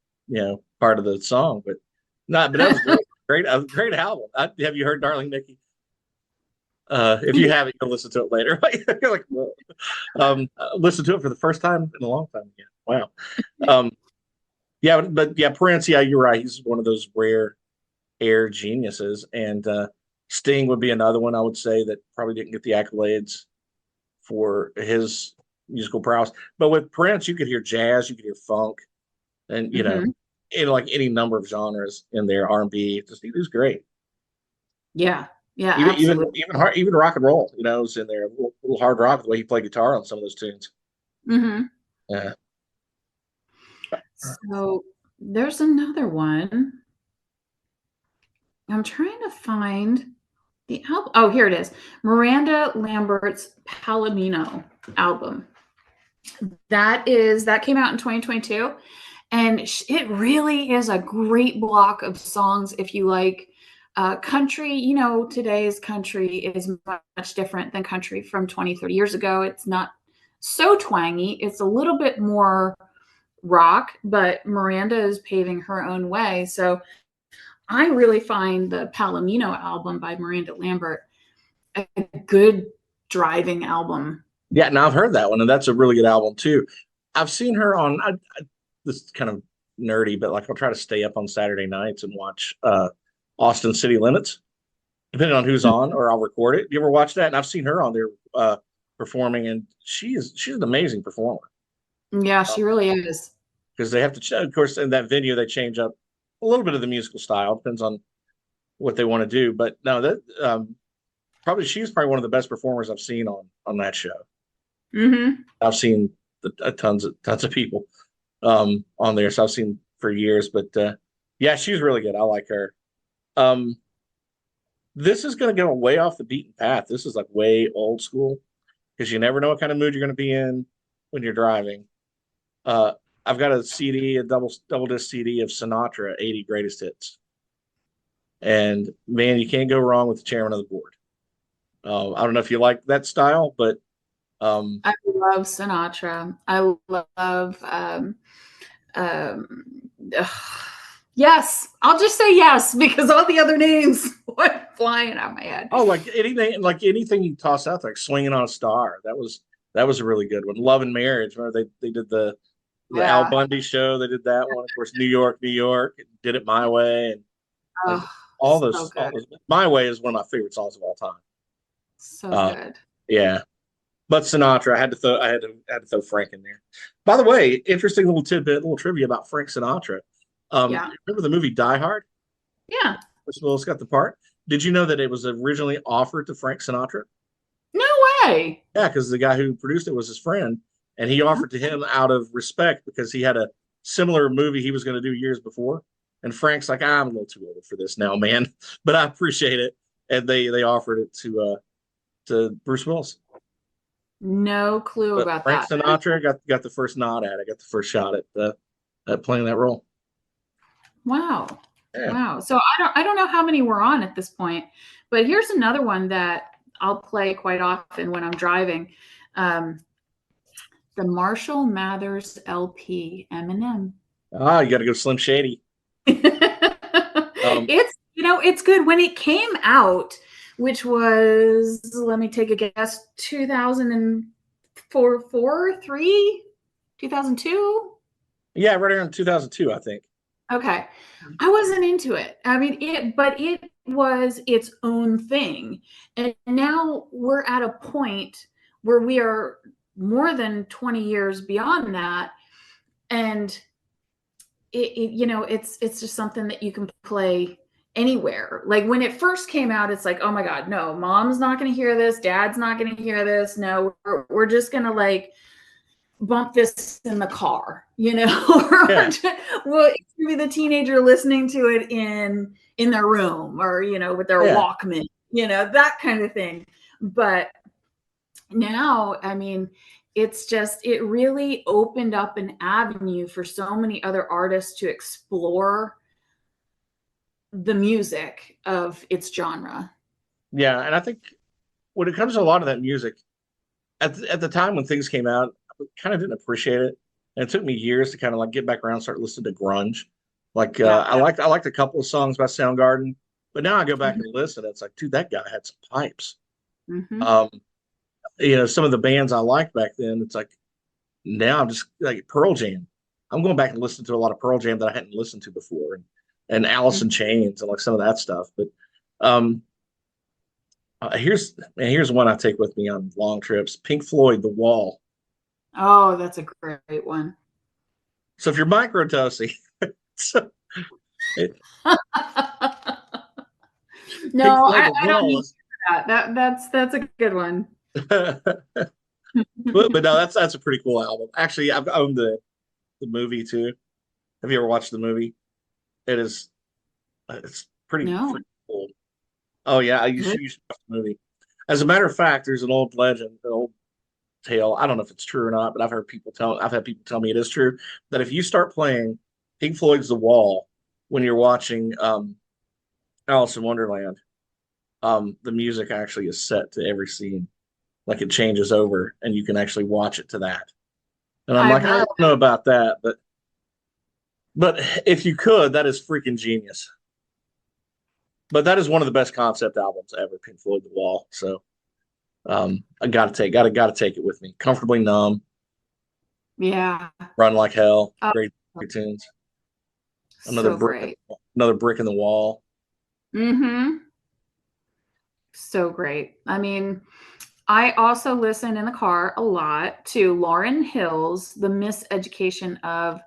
part of the song. But not, but that was great, great album. Have you heard "Darling Nikki"? If you haven't, you'll listen to it later. You're like, whoa. Listen to it for the first time in a long time. Yeah, wow. Um, yeah, but yeah, Prince. Yeah, you're right. He's one of those rare air geniuses, and Sting would be another one I would say that probably didn't get the accolades for his musical prowess. But with Prince, you could hear jazz, you could hear funk, and Hmm. in like any number of genres in there, R&B. Just he was great. Yeah, yeah, Even even absolutely. even hard, even rock and roll, is in there. A little hard rock the way he played guitar on some of those tunes. Hmm. Yeah. So there's another one. I'm trying to find the album. Oh, here it is. Miranda Lambert's Palomino album. That came out in 2022, and it really is a great block of songs if you like country. Today's country is much different than country from 20, 30 years ago. It's not so twangy. It's a little bit more rock, but Miranda is paving her own way. So I really find the Palomino album by Miranda Lambert a good driving album. Yeah, now I've heard that one, and that's a really good album too. I've seen her on. This is kind of nerdy, but like I'll try to stay up on Saturday nights and watch Austin City Limits, depending on who's on, or I'll record it. You ever watch that? And I've seen her on there performing, and she's an amazing performer. Yeah, she really is. Because they have to, of course, in that venue they change up a little bit of the musical style, depends on what they want to do. But no, that she's probably one of the best performers I've seen on that show. Hmm. I've seen tons of people on there, so I've seen for years. But yeah, she's really good. I like her. Um, this is going to go way off the beaten path. This is like way old school because you never know what kind of mood you're going to be in when you're driving. Uh, I've got a CD, a double disc CD of Sinatra 80 Greatest Hits, and man, you can't go wrong with the chairman of the board. I don't know if you like that style, but I love Sinatra. I love um ugh. Yes, I'll just say yes because all the other names went flying out my head. oh, like anything you toss out there, like Swinging on a Star. That was a really good one. Love and Marriage. Remember they did the Al Yeah. Bundy show. They did that one. Of course, New York, New York. Did it my way, and like Oh, all so those, good. all those. My Way is one of my favorite songs of all time. So Uh, good. yeah, but Sinatra, I had to throw Frank in there. By the way, interesting little tidbit, little trivia about Frank Sinatra. Yeah. Remember the movie Die Hard? Yeah. Bruce Willis got the part. Did you know that it was originally offered to Frank Sinatra? No way. Yeah, because the guy who produced it was his friend, and he offered to him out of respect because he had a similar movie he was going to do years before. And Frank's like, I'm a little too old for this now, man, but I appreciate it. And they offered it to Bruce Willis. No clue But about Frank that. Sinatra got the first nod at it, got the first shot at playing that role. Wow. Yeah. Wow. So I don't know how many we're on at this point, but here's another one that I'll play quite often when I'm driving. Um, the Marshall Mathers LP Eminem. Ah, you got to go Slim Shady. Um, It's good when it came out, which was, let me take a guess, 2004, 4, 3, 2002. yeah, right around 2002, I think. Okay. I wasn't into it. I mean, but it was its own thing. And now we're at a point where we are more than 20 years beyond that. And it's just something that you can play anywhere. Like when it first came out, it's like, oh my God, no, mom's not going to hear this. Dad's not going to hear this. No, we're just going to like bump this in the car, you know, Yeah. well, it's going to be the teenager listening to it in their room or, you know, with their Yeah. Walkman, you know, that kind of thing. But now, I mean, it's just, it really opened up an avenue for so many other artists to explore the music of its genre. Yeah. And I think when it comes to a lot of that music, at the time when things came out, I kind of didn't appreciate it. And it took me years to kind of like get back around and start listening to grunge. Like Yeah. I liked a couple of songs by Soundgarden, but now I go back Mhm. and listen. It's like, dude, that guy had some pipes. Mhm. Um, some of the bands I liked back then, it's like now I'm just like Pearl Jam. I'm going back and listening to a lot of Pearl Jam that I hadn't listened to before, and Alice in Mhm. Chains and like some of that stuff. But um, here's one I take with me on long trips: Pink Floyd, The Wall. Oh, that's a great one. So if you're microdosing, so Pink No, Floyd, The I don't Wall need is, that. That's a good one. but no, that's a pretty cool album. Actually, I've owned the movie too. Have you ever watched the movie? It is it's No. pretty cool. Oh yeah, you should watch the movie. As a matter of fact, there's an old legend, an old tale. I don't know if it's true or not, but I've had people tell me it is true that if you start playing Pink Floyd's The Wall when you're watching Alice in Wonderland, the music actually is set to every scene. Like it changes over and you can actually watch it to that. And I'm I've like, I heard don't know about that, but if you could, that is freaking genius. But that is one of the best concept albums ever, Pink Floyd The Wall. So I gotta take it with me. Comfortably Numb, yeah. Run Like Hell, Oh, great tunes. Another so brick great. another brick in the wall. Mhm. So great. I mean, I also listen in the car a lot to Lauryn Hill's The Miseducation of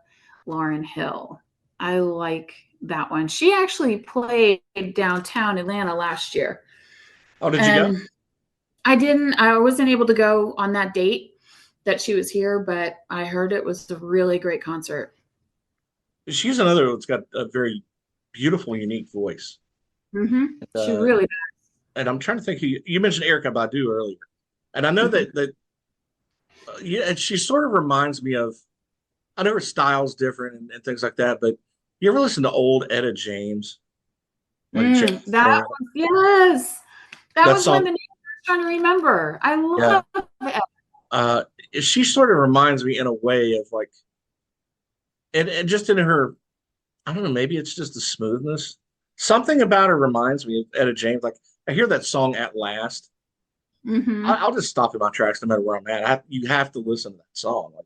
Lauryn Hill. I like that one. She actually played downtown Atlanta last year. Oh, did you go? And I wasn't able to go on that date that she was here, but I heard it was a really great concert. She's another that's got a very beautiful, unique voice. She Uh, really. and I'm trying to think. You mentioned Erica Badu earlier, and I know Mhm. that yeah, and she sort of reminds me of. I know her style's different and things like that, but you ever listen to old Etta James, like James That Brown? was, yes. That That was one song, the name I was trying to remember. I yeah. love it. Uh, she sort of reminds me in a way of like, and just in her, I don't know, maybe it's just the smoothness. Something about her reminds me of Etta James. Like I hear that song at last. Hmm. I'll just stop in my tracks no matter where I'm at. You have to listen to that song. Like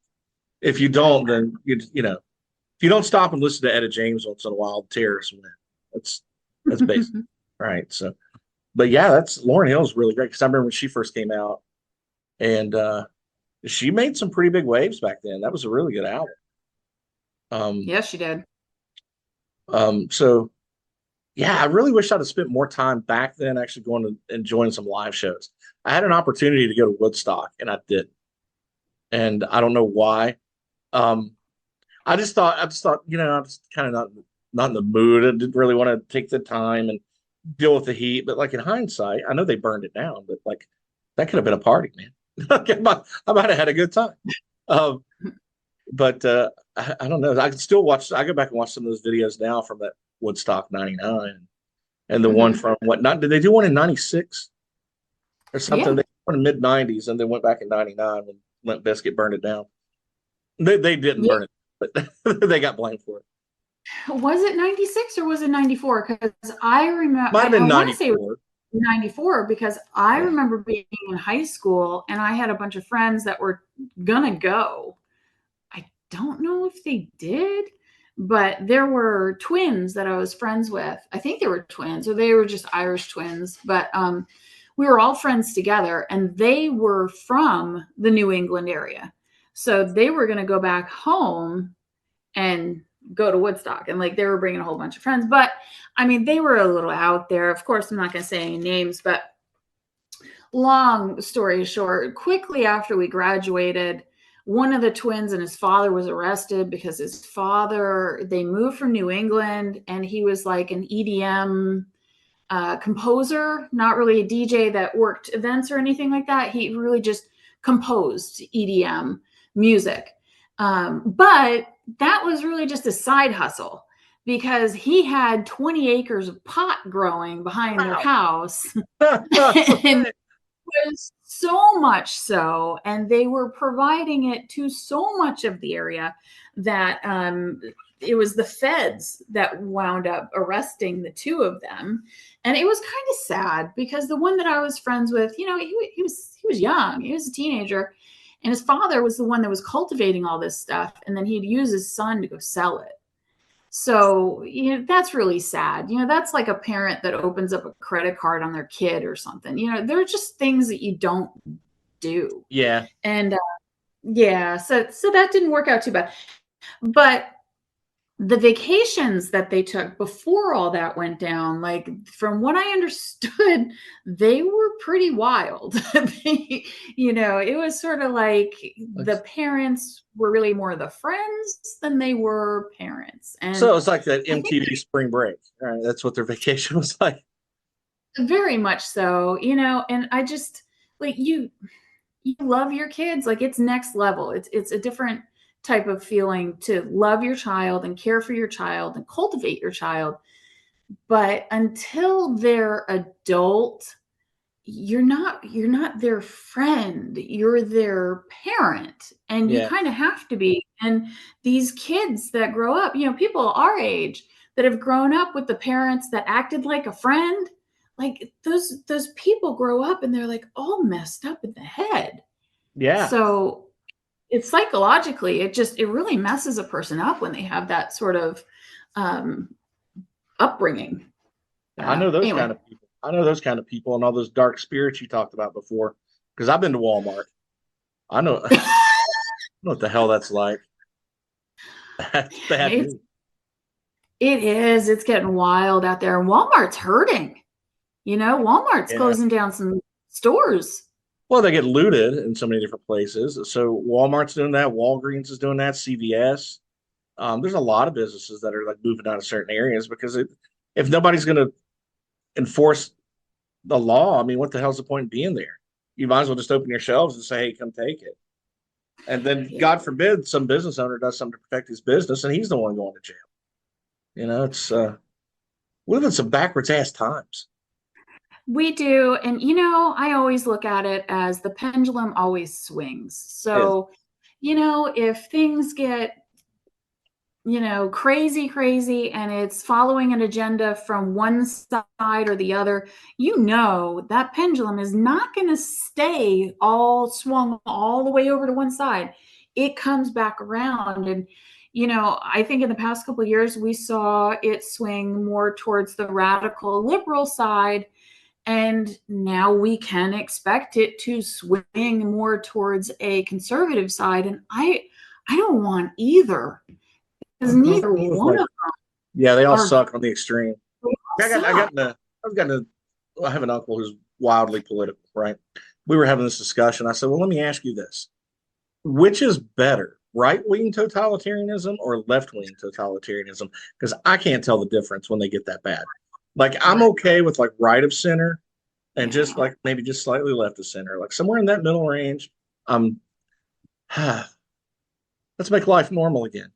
if you don't, then if you don't stop and listen to Etta James once in a while, the terrorists win. That's that's basic, right? So, but yeah, that's Lauryn Hill's really great because I remember when she first came out, and she made some pretty big waves back then. That was a really good album. Um, Yes, she did. so yeah, I really wish I'd have spent more time back then actually going to enjoying some live shows. I had an opportunity to go to Woodstock and I didn't, and I don't know why. Um, I just thought, I'm just kind of not in the mood. I didn't really want to take the time and deal with the heat. But like in hindsight, I know they burned it down, but like that could have been a party, man. I might have had a good time. Um, but I don't know. I can still watch. I go back and watch some of those videos now from that Woodstock '99 and the one Hmm. from what? Not did they do one in &96 or something? Yeah. They went in mid '90s and then went back in '99 when Limp Bizkit burned it down. They didn't Yeah. burn it, but they got blamed for it. Was it 96 or was it 94? Because I remember, Might have I been want to say it was 94. 94 because I Yeah. remember being in high school and I had a bunch of friends that were gonna go. I don't know if they did, but there were twins that I was friends with. I think they were twins or they were just Irish twins, but we were all friends together and they were from the New England area. So they were going to go back home and go to Woodstock, and like they were bringing a whole bunch of friends. But I mean, they were a little out there. Of course, I'm not going to say any names, but long story short, quickly after we graduated, one of the twins and his father was arrested because his father, they moved from New England, and he was like an EDM composer, not really a DJ that worked events or anything like that. He really just composed EDM music. But that was really just a side hustle because he had 20 acres of pot growing behind their house. And was so much so, and they were providing it to so much of the area that it was the feds that wound up arresting the two of them. And it was kind of sad because the one that I was friends with, you know, he was young, he was a teenager, and his father was the one that was cultivating all this stuff, and then he'd use his son to go sell it. So, you know, that's really sad. You know, that's like a parent that opens up a credit card on their kid or something. You know, there are just things that you don't do. Yeah. And yeah, so that didn't work out too bad. But the vacations that they took before all that went down, like from what I understood, they were pretty wild. You know, it was sort of like the parents were really more the friends than they were parents. And so it's like that MTV spring break. Right? That's what their vacation was like. Very much so, you know, and I just like you love your kids, like it's next level. It's a different type of feeling to love your child and care for your child and cultivate your child. But until they're adult, you're not their friend, you're their parent, and you kind of have to be. And these kids that grow up, you know, people our age that have grown up with the parents that acted like a friend, like those people grow up and they're like all messed up in the head. Yeah. So it's psychologically, it really messes a person up when they have that sort of upbringing. I know those kind of people. I know those kind of people and all those dark spirits you talked about before. Because I've been to Walmart. I know, I know what the hell that's like. That's bad news. It is. It's getting wild out there. And Walmart's hurting. You know, Walmart's closing down some stores. Well, they get looted in so many different places. So Walmart's doing that. Walgreens is doing that. CVS. There's a lot of businesses that are like moving out of certain areas because if nobody's going to enforce the law, I mean, what the hell's the point in being there? You might as well just open your shelves and say, hey, come take it. And then, God forbid, some business owner does something to protect his business and he's the one going to jail. You know, it's we live in some backwards ass times. We do. And, you know, I always look at it as the pendulum always swings. So, you know, if things get, you know, crazy, and it's following an agenda from one side or the other, you know, that pendulum is not going to stay all swung all the way over to one side. It comes back around. And, you know, I think in the past couple of years, we saw it swing more towards the radical liberal side. And now we can expect it to swing more towards a conservative side. And I don't want either. Because neither one of them. Yeah, they all suck on the extreme. I have an uncle who's wildly political, right? We were having this discussion. I said, well, let me ask you this. Which is better, right-wing totalitarianism or left-wing totalitarianism? Because I can't tell the difference when they get that bad. Like, I'm okay with like right of center and just like maybe just slightly left of center, like somewhere in that middle range. Let's make life normal again.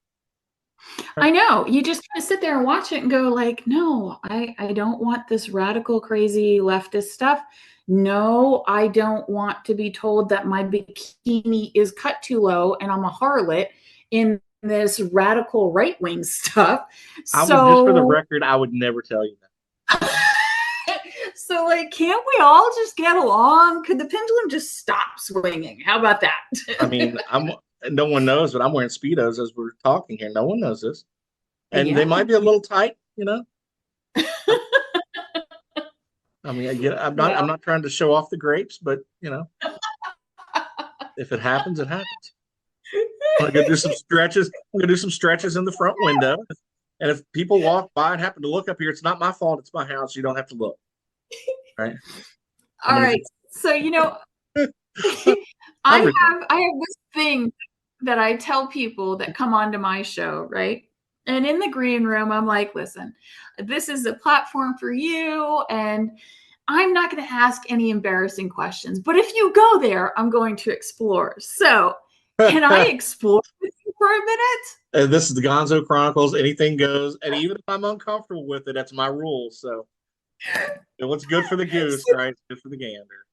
I know. You just kind of sit there and watch it and go like, no, I don't want this radical, crazy leftist stuff. No, I don't want to be told that my bikini is cut too low and I'm a harlot in this radical right-wing stuff. Just for the record, I would never tell you that. So, like, can't we all just get along? Could the pendulum just stop swinging? How about that? I mean, no one knows, but I'm wearing Speedos as we're talking here. No one knows this. And they might be a little tight, you know? I mean, I'm not trying to show off the grapes, but, you know, if it happens, it happens. I'm gonna go do some stretches. I'm gonna do some stretches in the front window. And if people walk by and happen to look up here, it's not my fault. It's my house. You don't have to look. Right? I'm All gonna right. So, I'm ridiculous. I have this thing that I tell people that come onto my show, right? And in the green room, I'm like, listen, this is a platform for you, and I'm not going to ask any embarrassing questions. But if you go there, I'm going to explore. So, can I explore with you for a minute? And this is the Gonzo Chronicles. Anything goes. And even if I'm uncomfortable with it, that's my rule. So what's good for the goose, right? It's good for the gander.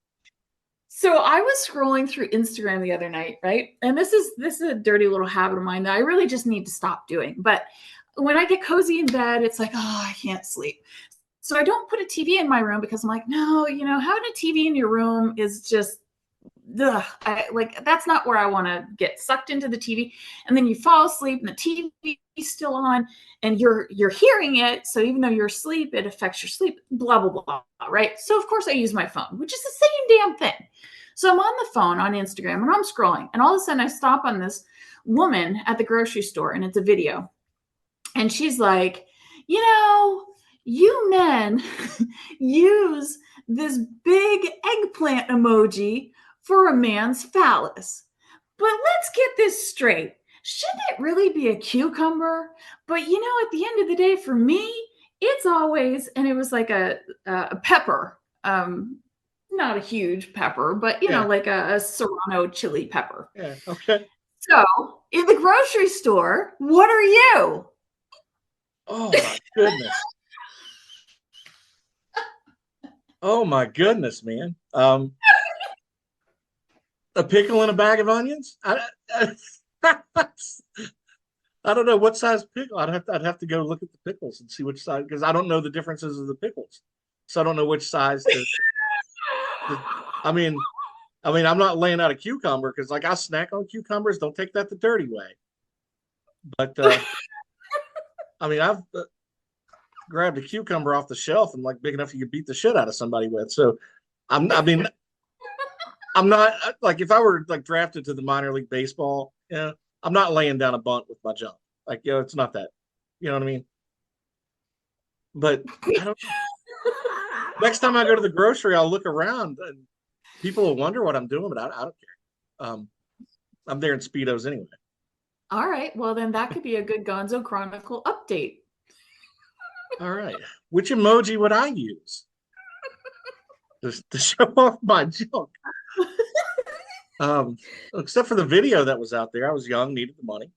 So I was scrolling through Instagram the other night, right? And this is a dirty little habit of mine that I really just need to stop doing. But when I get cozy in bed, it's like, oh, I can't sleep. So I don't put a TV in my room because I'm like, no, having a TV in your room is just, ugh, that's not where I want to get sucked into the TV. And then you fall asleep and the TV is still on and you're hearing it. So even though you're asleep, it affects your sleep, blah, blah, blah, right? So of course I use my phone, which is the same damn thing. So I'm on the phone on Instagram and I'm scrolling. And all of a sudden I stop on this woman at the grocery store and it's a video. And she's like, you men use this big eggplant emoji for a man's phallus. But let's get this straight. Shouldn't it really be a cucumber? But at the end of the day, for me, it's always, and it was like a pepper, not a huge pepper, but like a serrano chili pepper. Yeah. Okay. So in the grocery store, what are you? Oh my goodness. Oh my goodness, man. A pickle and a bag of onions? I don't know what size pickle. I'd have to go look at the pickles and see which size because I don't know the differences of the pickles. So I don't know which size I mean, I'm not laying out a cucumber because like I snack on cucumbers. Don't take that the dirty way. But I've grabbed a cucumber off the shelf and like big enough you could beat the shit out of somebody with. So I'm not like if I were like drafted to the minor league baseball, I'm not laying down a bunt with my jump. Like, it's not that. You know what I mean? But I don't next time I go to the grocery, I'll look around and people will wonder what I'm doing, but I don't care. I'm there in Speedos anyway. All right. Well, then that could be a good Gonzo Chronicle update. All right. Which emoji would I use to show off my junk? Except for the video that was out there. I was young, needed the money.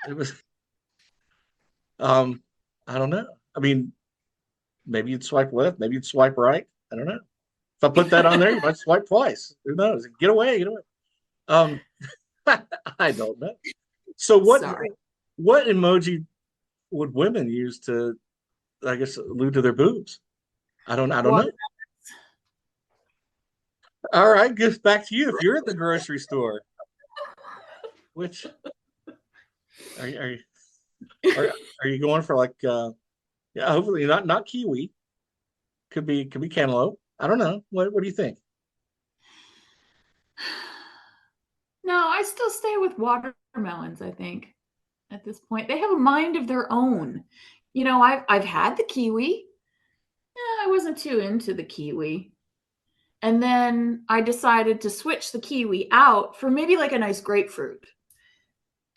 It was I don't know. I mean, maybe you'd swipe left, maybe you'd swipe right. I don't know. If I put that on there, you might swipe twice. Who knows? Get away, get away. I don't know. So what emoji would women use to, I guess, allude to their boobs? I don't know. All right, good. Back to you. If you're at the grocery store, which are you going for? Like, hopefully not kiwi. Could be cantaloupe. I don't know. What do you think? No, I still stay with watermelons. I think at this point they have a mind of their own. I've had the kiwi. I wasn't too into the kiwi. And then I decided to switch the kiwi out for maybe like a nice grapefruit.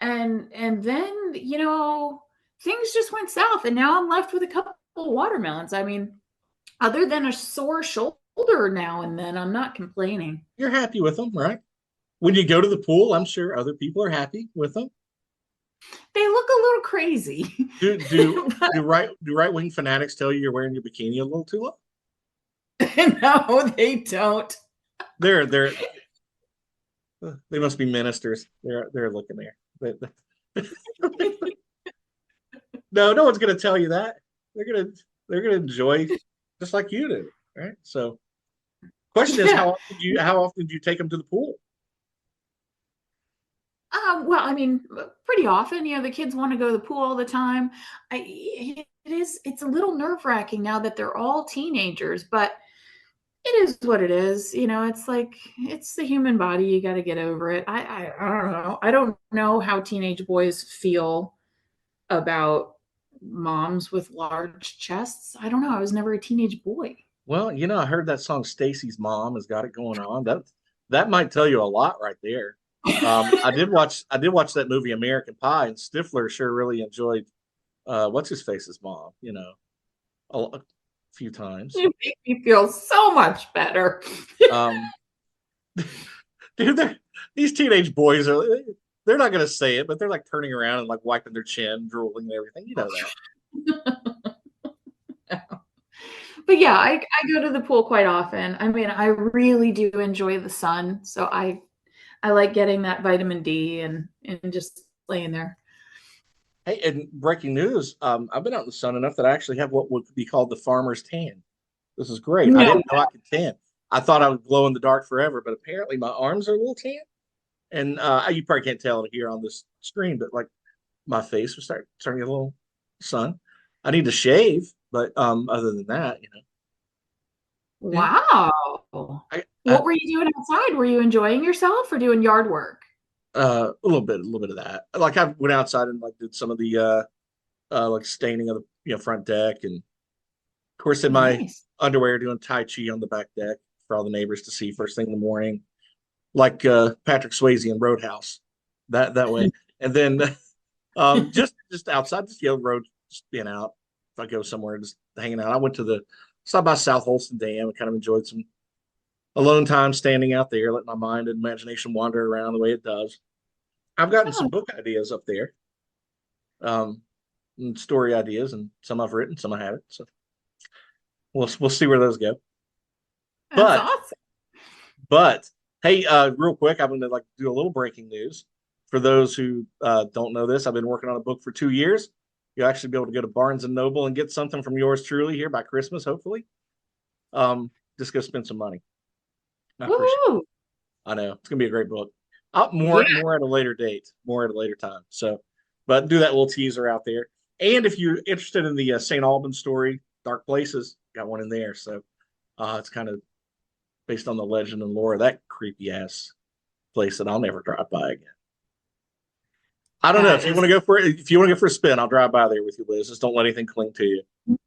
And then, things just went south and now I'm left with a couple of watermelons. I mean, other than a sore shoulder now and then, I'm not complaining. You're happy with them, right? When you go to the pool, I'm sure other people are happy with them. They look a little crazy. Do right-wing fanatics tell you you're wearing your bikini a little too low? No, they don't. They must be ministers. They're looking there. No one's gonna tell you that. They're gonna enjoy just like you do, right? So, question is, how often do you take them to the pool? Well, I mean, pretty often. The kids want to go to the pool all the time. It's a little nerve-wracking now that they're all teenagers, but It is what it is. It's like it's the human body. You got to get over it. I don't know. I don't know how teenage boys feel about moms with large chests. I don't know. I was never a teenage boy. Well, I heard that song "Stacy's Mom" has got it going on. That might tell you a lot right there. I did watch that movie American Pie, and Stifler sure really enjoyed what's his face's mom. A few times. You make me feel so much better. Um, dude, these teenage boys they're not gonna say it, but they're like turning around and like wiping their chin, drooling and everything. You know that. But yeah, I go to the pool quite often. I mean, I really do enjoy the sun, so I like getting that vitamin D and just laying there. Hey, and breaking news, I've been out in the sun enough that I actually have what would be called the farmer's tan. This is great. I No, didn't know I could tan. I thought I would glow in the dark forever, but apparently my arms are a little tan. And you probably can't tell it here on this screen, but like my face was starting to get a little sun. I need to shave, but other than that, yeah, wow. I What were you doing outside? Were you enjoying yourself or doing yard work? a little bit of that. Like I went outside and like did some of the like staining of the front deck, and of course in my Nice. underwear doing tai chi on the back deck for all the neighbors to see first thing in the morning, like Patrick Swayze in Roadhouse, that way. And then just outside, just road, just being out. If I go somewhere, just hanging out. I went to the side by South Holston Dam and kind of enjoyed some alone time standing out there, letting my mind and imagination wander around the way it does. I've gotten some Oh, book ideas up there, um, and story ideas, and some I've written, some I haven't. So we'll see where those go. that's But awesome. but hey, real quick, I'm going to like do a little breaking news for those who don't know this. I've been working on a book for 2 years. You'll actually be able to go to Barnes and Noble and get something from yours truly here by Christmas, hopefully. Just go spend some money. I appreciate Woohoo. it. I know it's gonna be a great book. Yeah. More at a later date, more at a later time. So, but do that little teaser out there. And if you're interested in the St. Albans story, Dark Places, got one in there. So it's kind of based on the legend and lore of that creepy ass place that I'll never drive by again. I don't know That if you is want to go for it. If you want to go for a spin, I'll drive by there with you, Liz. Just don't let anything cling to you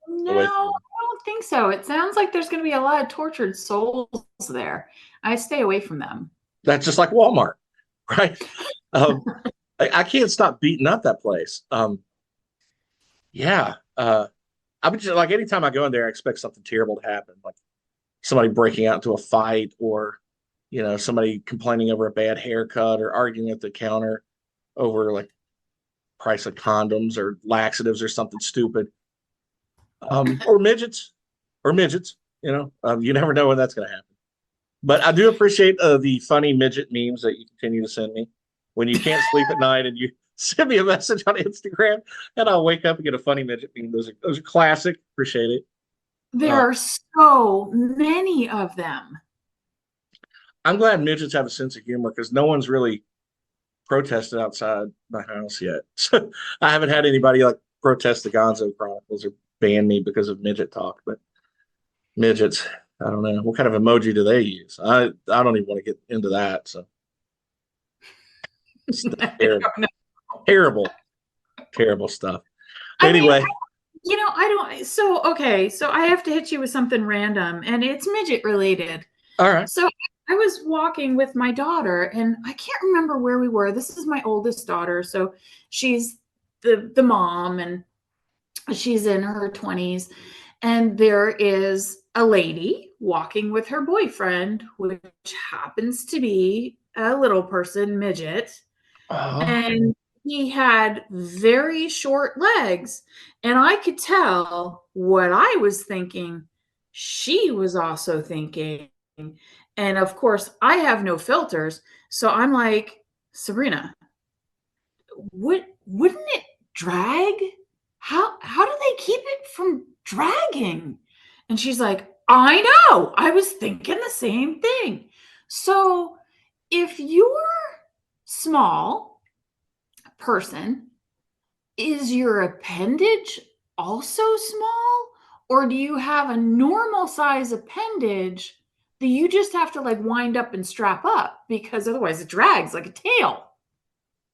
no, away from I you. don't think so. It sounds like there's going to be a lot of tortured souls there. I stay away from them. That's just like Walmart, right? Um, I can't stop beating up that place. Yeah. I would just like anytime I go in there, I expect something terrible to happen, like somebody breaking out into a fight, or somebody complaining over a bad haircut, or arguing at the counter over like price of condoms or laxatives or something stupid. Or midgets, or midgets. You never know when that's going to happen. But I do appreciate the funny midget memes that you continue to send me when you can't sleep at night, and you send me a message on Instagram, and I'll wake up and get a funny midget meme. Those are classic. Appreciate it. There Uh, are so many of them. I'm glad midgets have a sense of humor because no one's really protested outside my house yet. So I haven't had anybody like protest the Gonzo Chronicles or ban me because of midget talk. But midgets, I don't know what kind of emoji do they use. I don't even want to get into that. So it's I terrible, don't know. terrible, terrible stuff. I mean, Anyway, I don't. So, okay. So I have to hit you with something random, and it's midget related. all right. So I was walking with my daughter, and I can't remember where we were. This is my oldest daughter. So she's the mom, and she's in her 20s. And there is a lady walking with her boyfriend, which happens to be a little person, midget. Oh, And he had very short legs. And I could tell what I was thinking, she was also thinking. And of course, I have no filters. So I'm like, Sabrina, wouldn't it drag? How do they keep it from dragging? And she's like, I know. I was thinking the same thing. So if you're small person, is your appendage also small? Or do you have a normal size appendage You just have to like wind up and strap up because otherwise it drags like a tail.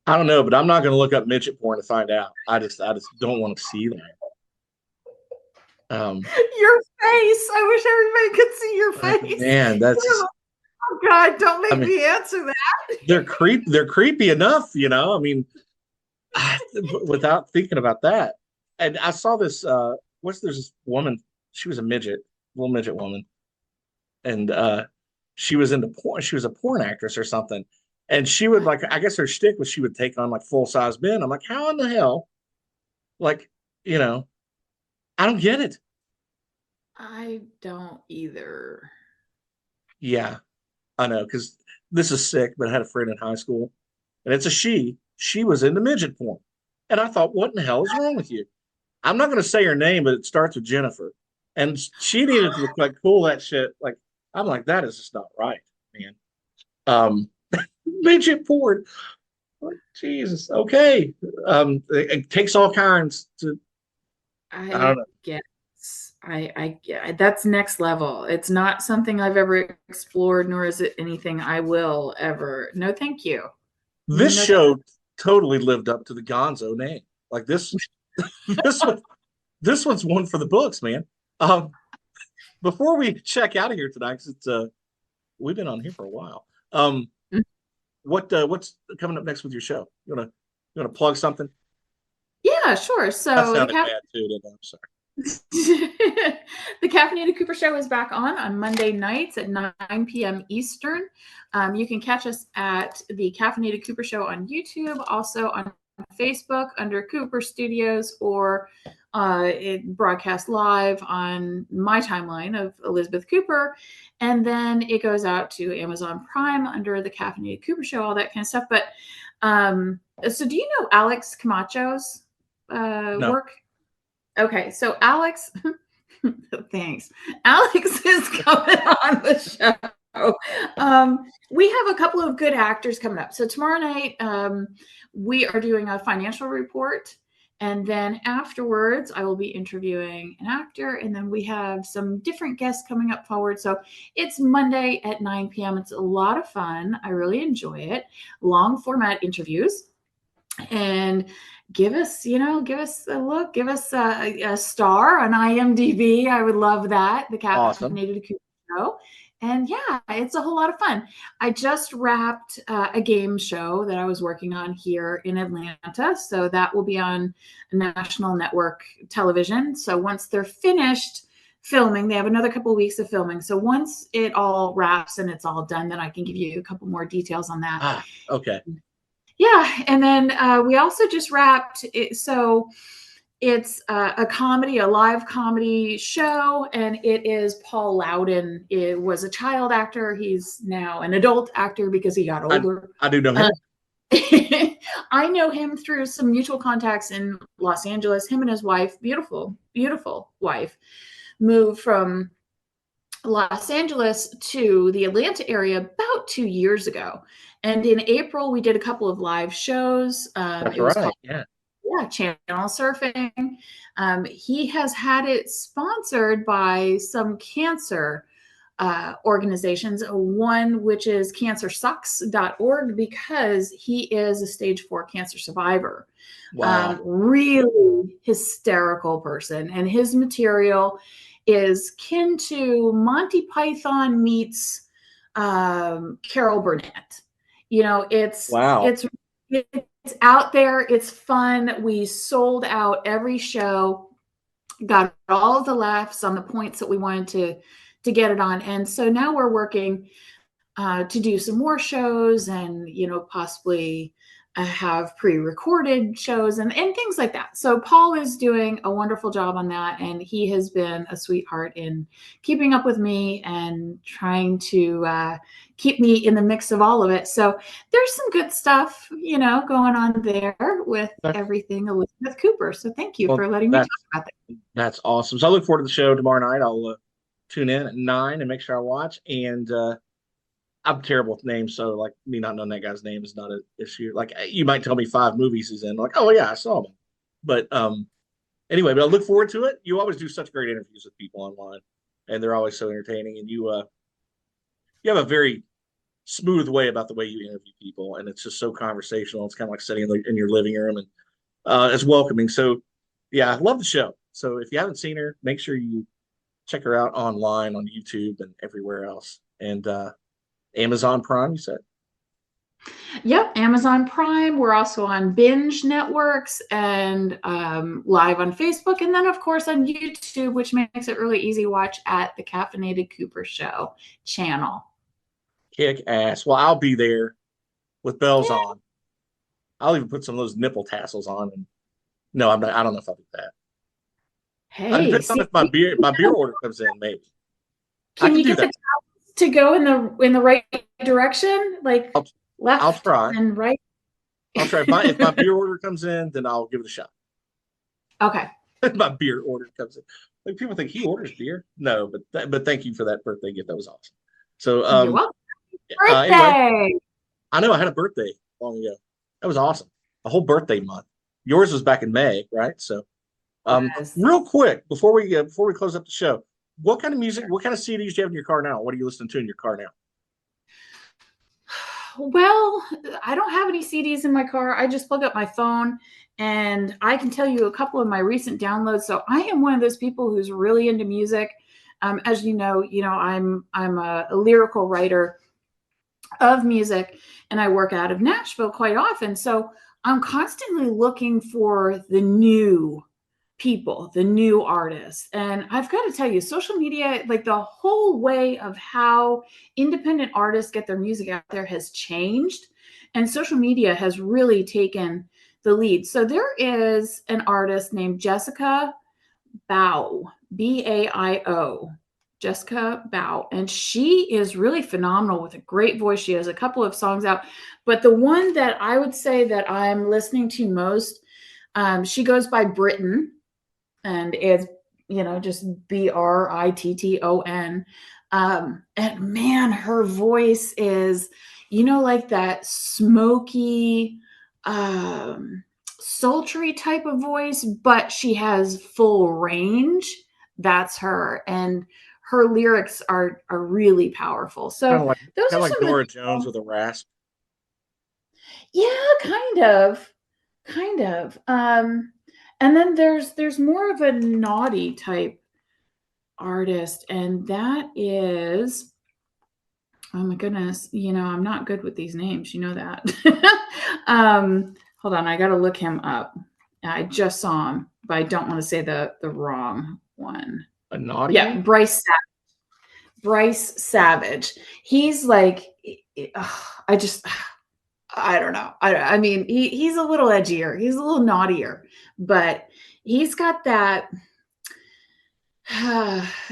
I don't know, but I'm not going to look up midget porn to find out. I just don't want to see that. Your face. I wish everybody could see your face. Man, that's oh God, don't I make mean, me answer that. they're creepy enough, you know. I mean, without thinking about that. And I saw this there's this woman, she was a midget, little midget woman, and she was into porn, she was a porn actress or something. And she would like, I guess her shtick was she would take on like full size men. I'm like, how in the hell? Like, you know, I don't get it. I don't either. Yeah, I know, because this is sick, but I had a friend in high school, and it's a she. She was into midget porn. And I thought, what in the hell is wrong with you? I'm not going to say her name, but it starts with Jennifer. And she needed to like cool that shit. Like, I'm like, that is just not right, man. Midget porn. Like, Jesus. Okay. It takes all kinds to, I don't I know. guess I get that's next level. It's not something I've ever explored, nor is it anything I will ever. No, thank you. This No, show totally lived up to the Gonzo name. Like this one, this one's one for the books, man. Before we check out of here tonight, because it's we've been on here for a while. What's coming up next with your show? You wanna plug something? yeah, sure. That So sounded bad too, didn't it? I'm sorry. the Caffeinated Cooper Show is back on Monday nights at 9 p.m. Eastern. You can catch us at the Caffeinated Cooper Show on YouTube, also on Facebook under Cooper Studios, or it broadcasts live on my timeline of Elizabeth Cooper. And then it goes out to Amazon Prime under the Caffeinated Cooper Show, all that kind of stuff. But so do you know Alex Camacho's No. work? Okay, so Alex, thanks. Alex is coming on the show. We have a couple of good actors coming up. So tomorrow night, we are doing a financial report. And then afterwards, I will be interviewing an actor. And then we have some different guests coming up forward. So it's Monday at 9 p.m. It's a lot of fun. I really enjoy it. Long format interviews. And give us a look, give us a star on IMDb. I would love that. The Awesome. Caffeinated Cooper Show. And yeah, it's a whole lot of fun. I just wrapped a game show that I was working on here in Atlanta. So that will be on national network television. So once they're finished filming, they have another couple of weeks of filming. So once it all wraps and it's all done, then I can give you a couple more details on that. Okay. Yeah, and then we also just wrapped it. So it's a comedy, a live comedy show, and it is Paul Loudon. It was a child actor. He's now an adult actor because he got older. I do know him. I know him through some mutual contacts in Los Angeles. Him and his wife, beautiful, beautiful wife, moved from Los Angeles to the Atlanta area about 2 years ago. And in April, we did a couple of live shows. That's It was right. called Yeah. Channel Surfing. He has had it sponsored by some cancer organizations, one which is cancersucks.org, because he is a stage 4 cancer survivor. Wow. Really hysterical person. And his material is kin to Monty Python meets Carol Burnett. It's Wow. it's out there. It's fun. We sold out every show, got all of the laughs on the points that we wanted to get it on, and so now we're working to do some more shows, and possibly have pre-recorded shows and things like that. So Paul is doing a wonderful job on that, and he has been a sweetheart in keeping up with me and trying to keep me in the mix of all of it. So there's some good stuff, going on there with everything Elizabeth Cooper. So thank you for letting me talk about that. That's awesome. So I look forward to the show tomorrow night. I'll tune in at 9 and make sure I watch. And I'm terrible with names, so like me not knowing that guy's name is not an issue. Like you might tell me 5 movies he's in, like, oh yeah, I saw him. But anyway, but I look forward to it. You always do such great interviews with people online, and they're always so entertaining. And you have a very smooth way about the way you interview people, and it's just so conversational. It's kind of like sitting in your living room, and it's welcoming. So, yeah, I love the show. So if you haven't seen her, make sure you check her out online on YouTube and everywhere else. And Amazon Prime, you said? Yep, Amazon Prime. We're also on Binge Networks and live on Facebook. And then, of course, on YouTube, which makes it really easy to watch at the Caffeinated Cooper Show channel. Kick ass. Well, I'll be there with bells Yeah. on. I'll even put some of those nipple tassels on. And no, I'm not. I don't know if I'll do that. Hey, Depends on see, if my beer order comes in. Maybe I can can you do get the that. towels to go in the right direction? Like I'll I'll left try. and right? I'll try. If my beer order comes in, then I'll give it a shot. Okay. If my beer order comes in, like people think he orders beer. No, but thank you for that birthday gift. That was awesome. So You're welcome. anyway, Birthday. I know I had a birthday long ago. That was awesome. A whole birthday month. Yours was back in May, right? So Yes. real quick before we close up the show, what kind of music, what kind of CDs do you have in your car now? What are you listening to in your car now? Well, I don't have any CDs in my car. I just plug up my phone and I can tell you a couple of my recent downloads. So I am one of those people who's really into music. As you know, I'm a lyrical writer of music and I work out of Nashville quite often. So I'm constantly looking for the new people, the new artists. And I've got to tell you, social media, like the whole way of how independent artists get their music out there has changed. And social media has really taken the lead. So there is an artist named Jessica Bao, Bao. Jessica Bao, and she is really phenomenal with a great voice. She has a couple of songs out, but the one that I would say that I'm listening to most, she goes by Britain, and it's just Britton. And man, her voice is like that smoky, sultry type of voice, but she has full range. That's her, and her lyrics are really powerful. Kind So of like those kind of are like some of the Nora Jones with a rasp. yeah, kind of. And then there's more of a naughty type artist, and that is, oh my goodness, I'm not good with these names, you know that. Hold on, I gotta look him up. I just saw him, but I don't want to say the wrong one. A naughty Yeah, one? Bryce Savage. He's like, I don't know. I mean, he's a little edgier. He's a little naughtier, but he's got that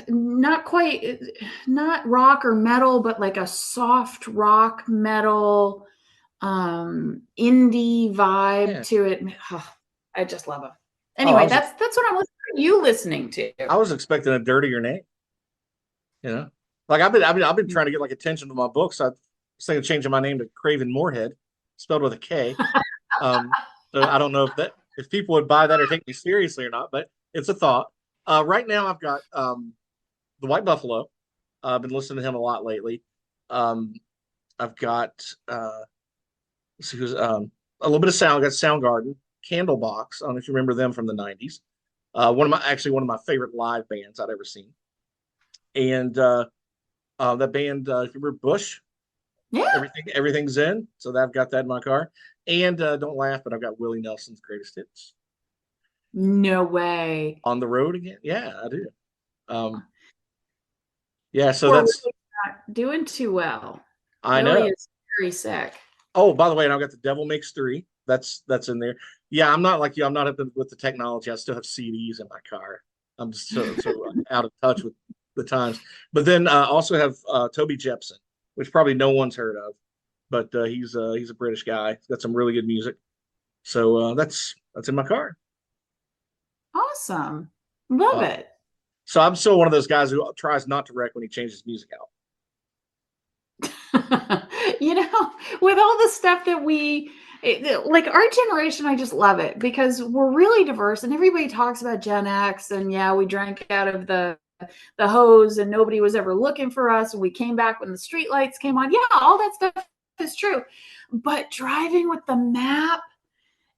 not quite, not rock or metal, but like a soft rock metal, indie vibe Yeah. to it. Oh, I just love him. Oh, Anyway, that's what I'm listening to. I was expecting a dirtier name. You know, like I've been trying to get like attention to my books. I was thinking of changing my name to Craven Moorhead, spelled with a K. Um, so I don't know if people would buy that or take me seriously or not, but it's a thought. Right now, I've got the White Buffalo. I've been listening to him a lot lately. Um, I've got let's see who's a little bit of sound. I got Soundgarden, Candlebox. I don't know if you remember them from the '90s. One of my favorite live bands I'd ever seen. And that band, if you remember Bush, Yeah. everything's in. So I've got that in my car. And don't laugh, but I've got Willie Nelson's greatest hits No way. on the road again. Yeah, I do. Yeah, so Poor that's Willie's not doing too well. I Willie know. is very sick. Oh, by the way, and I've got the Devil Makes Three. That's in there. Yeah, I'm not like you. I'm not up with the technology. I still have CDs in my car. I'm just so out of touch with the times. But then also have Toby Jepson, which probably no one's heard of, but he's a British guy. He's got some really good music. So that's in my car. Awesome. Love Uh, it. so I'm still one of those guys who tries not to wreck when he changes music out. With all the stuff that like our generation, I just love it because we're really diverse and everybody talks about Gen X and yeah, we drank out of the the hose and nobody was ever looking for us. And we came back when the street lights came on. Yeah, all that stuff is true. But driving with the map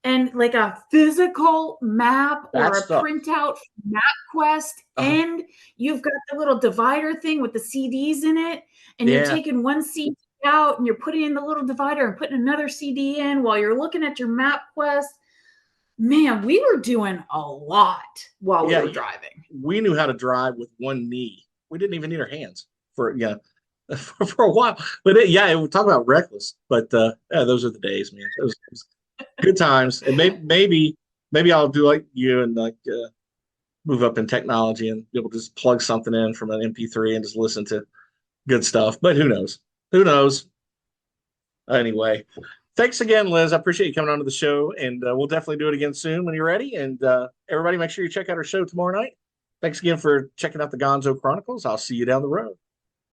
and like a physical map or That's a tough. printout MapQuest, and you've got the little divider thing with the CDs in it, and you're Yeah. taking one CD out and you're putting in the little divider and putting another CD in while you're looking at your MapQuest. Man, we were doing a lot while we Yeah. were driving. We knew how to drive with one knee. We didn't even need our hands for, yeah, for a while. But yeah, we talk about reckless. But yeah, those are the days, man. Those good times. And maybe I'll do like you and like move up in technology and be able to just plug something in from an MP3 and just listen to good stuff. But who knows? Who knows? Anyway, thanks again, Liz. I appreciate you coming on to the show, and we'll definitely do it again soon when you're ready. And everybody, make sure you check out our show tomorrow night. Thanks again for checking out the Gonzo Chronicles. I'll see you down the road.